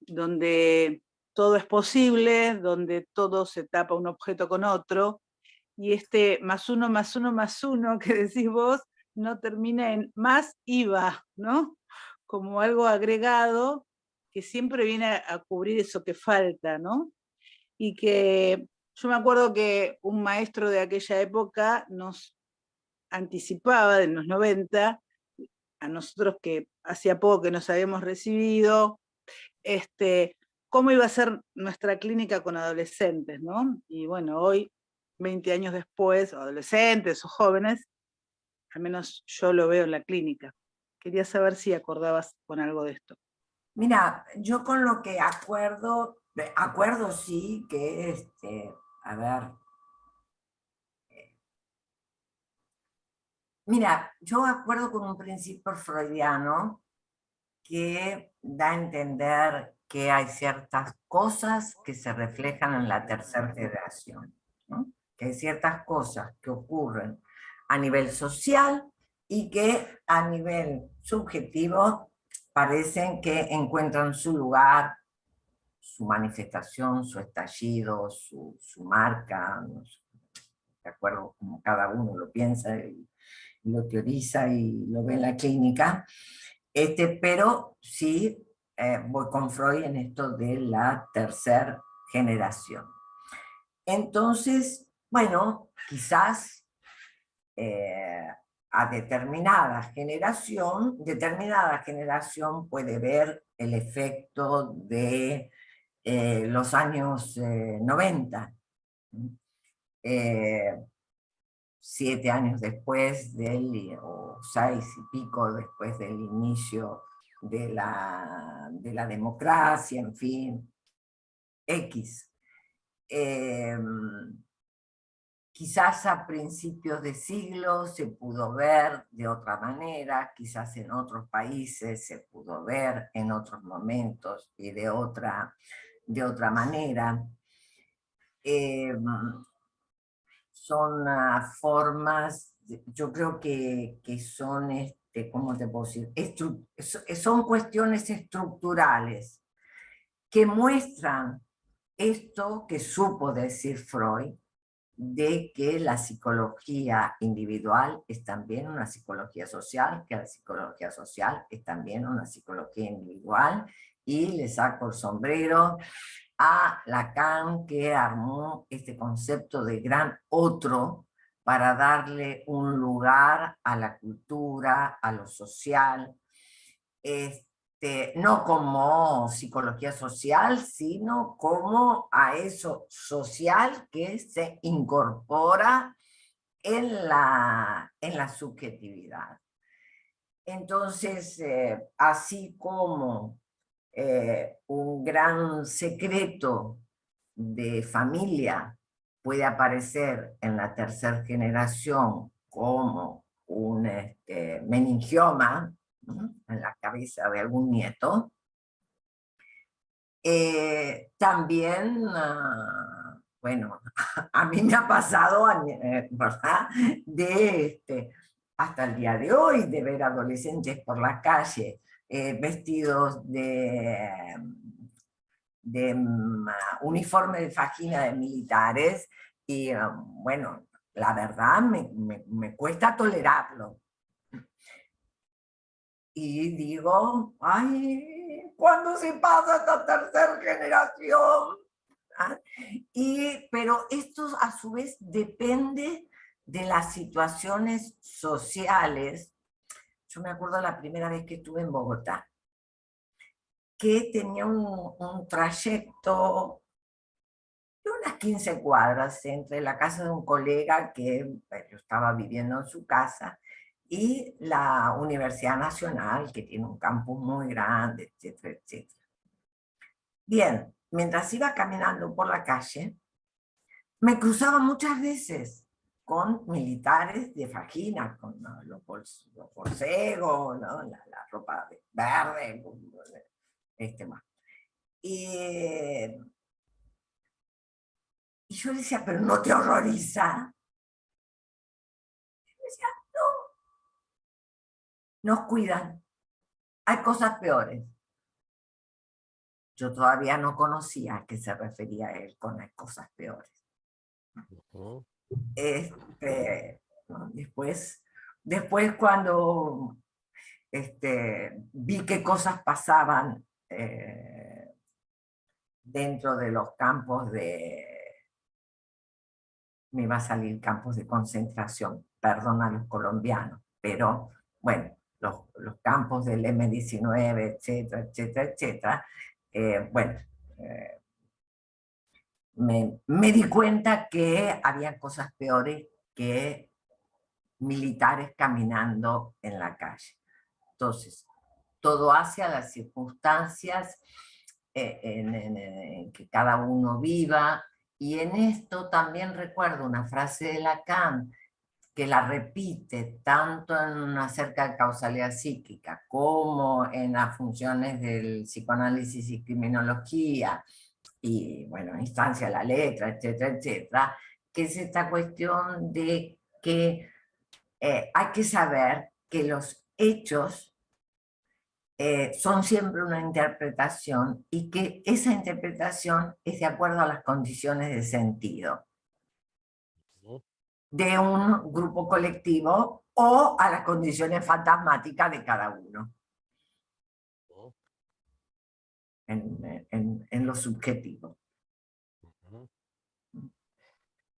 Donde todo es posible, donde todo se tapa un objeto con otro, y este más uno, más uno, más uno que decís vos, no termina en más IVA, ¿no? Como algo agregado que siempre viene a cubrir eso que falta, ¿no? Y que yo me acuerdo que un maestro de aquella época nos anticipaba, de los 90, a nosotros que hacía poco que nos habíamos recibido, cómo iba a ser nuestra clínica con adolescentes, ¿no? Y bueno, hoy, 20 años después, adolescentes o jóvenes, al menos yo lo veo en la clínica. Quería saber si acordabas con algo de esto. Mira, yo con lo que acuerdo sí que, a ver, mira, yo acuerdo con un principio freudiano que da a entender que hay ciertas cosas que se reflejan en la tercera generación, ¿no? Que hay ciertas cosas que ocurren a nivel social y que a nivel subjetivo parecen que encuentran su lugar, su manifestación, su estallido, su marca, no sé, de acuerdo como cada uno lo piensa y lo teoriza y lo ve en la clínica, pero sí voy con Freud en esto de la tercera generación. Entonces, bueno, quizás a determinada generación puede ver el efecto de los años 90. 7 años después o 6 y pico después del inicio de la democracia, en fin, X. Quizás a principios de siglo se pudo ver de otra manera, quizás en otros países se pudo ver en otros momentos y de otra manera. Son formas, yo creo que son ¿cómo te puedo decir? Son cuestiones estructurales que muestran esto que supo decir Freud, de que la psicología individual es también una psicología social, que la psicología social es también una psicología individual, y le saco el sombrero a Lacan, que armó este concepto de gran otro para darle un lugar a la cultura, a lo social, no como psicología social, sino como a eso social que se incorpora en la subjetividad. Entonces, así como un gran secreto de familia puede aparecer en la tercera generación como un meningioma, ¿no?, en la cabeza de algún nieto, también, bueno, a mí me ha pasado, ¿verdad?, hasta el día de hoy, de ver adolescentes por la calle vestidos de uniforme de fajín de militares, y bueno, la verdad me cuesta tolerarlo. Y digo, ay, ¿cuándo se pasa esta tercera generación? ¿Ah? Pero esto a su vez depende de las situaciones sociales. Yo me acuerdo la primera vez que estuve en Bogotá, que tenía un trayecto de unas 15 cuadras entre la casa de un colega que yo estaba viviendo en su casa y la Universidad Nacional, que tiene un campus muy grande, etcétera, etcétera. Bien, mientras iba caminando por la calle, me cruzaba muchas veces con militares de fajina, con los borcegos, ¿no?, la ropa verde, más. Y yo decía, ¿pero no te horroriza? Y me decía, no, nos cuidan, hay cosas peores. Yo todavía no conocía a qué se refería él con las cosas peores. ¿No? Después cuando vi qué cosas pasaban dentro de los campos me va a salir campos de concentración, perdón a los colombianos, pero bueno, los campos del M-19, etcétera, etcétera, etcétera, bueno, me di cuenta que había cosas peores que militares caminando en la calle. Entonces, todo hacia las circunstancias en que cada uno viva, y en esto también recuerdo una frase de Lacan que la repite tanto acerca de causalidad psíquica como en las funciones del psicoanálisis y criminología, y bueno, instancia de la letra, etcétera, etcétera, que es esta cuestión de que hay que saber que los hechos son siempre una interpretación, y que esa interpretación es de acuerdo a las condiciones de sentido de un grupo colectivo o a las condiciones fantasmáticas de cada uno en lo subjetivo.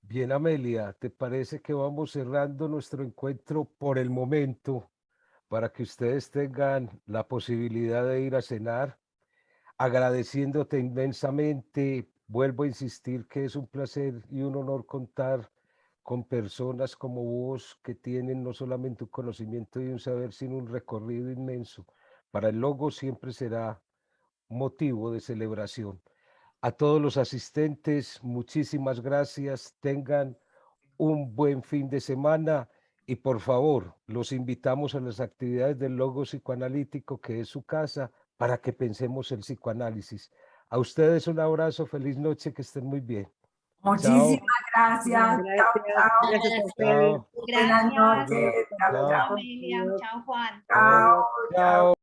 Bien, Amelia, ¿te parece que vamos cerrando nuestro encuentro por el momento para que ustedes tengan la posibilidad de ir a cenar? Agradeciéndote inmensamente, vuelvo a insistir que es un placer y un honor contar con personas como vos, que tienen no solamente un conocimiento y un saber, sino un recorrido inmenso. Para el Logos siempre será motivo de celebración. A todos los asistentes, muchísimas gracias. Tengan un buen fin de semana y por favor, los invitamos a las actividades del Logos Psicoanalítico, que es su casa, para que pensemos el psicoanálisis. A ustedes un abrazo, feliz noche, que estén muy bien. Muchísimas Chao. Gracias. Chao, chao. Gracias a ustedes. Chao. Buenas noches. Chao, Chao. chao. Amelia, chao Juan. Chao, chao. Chao.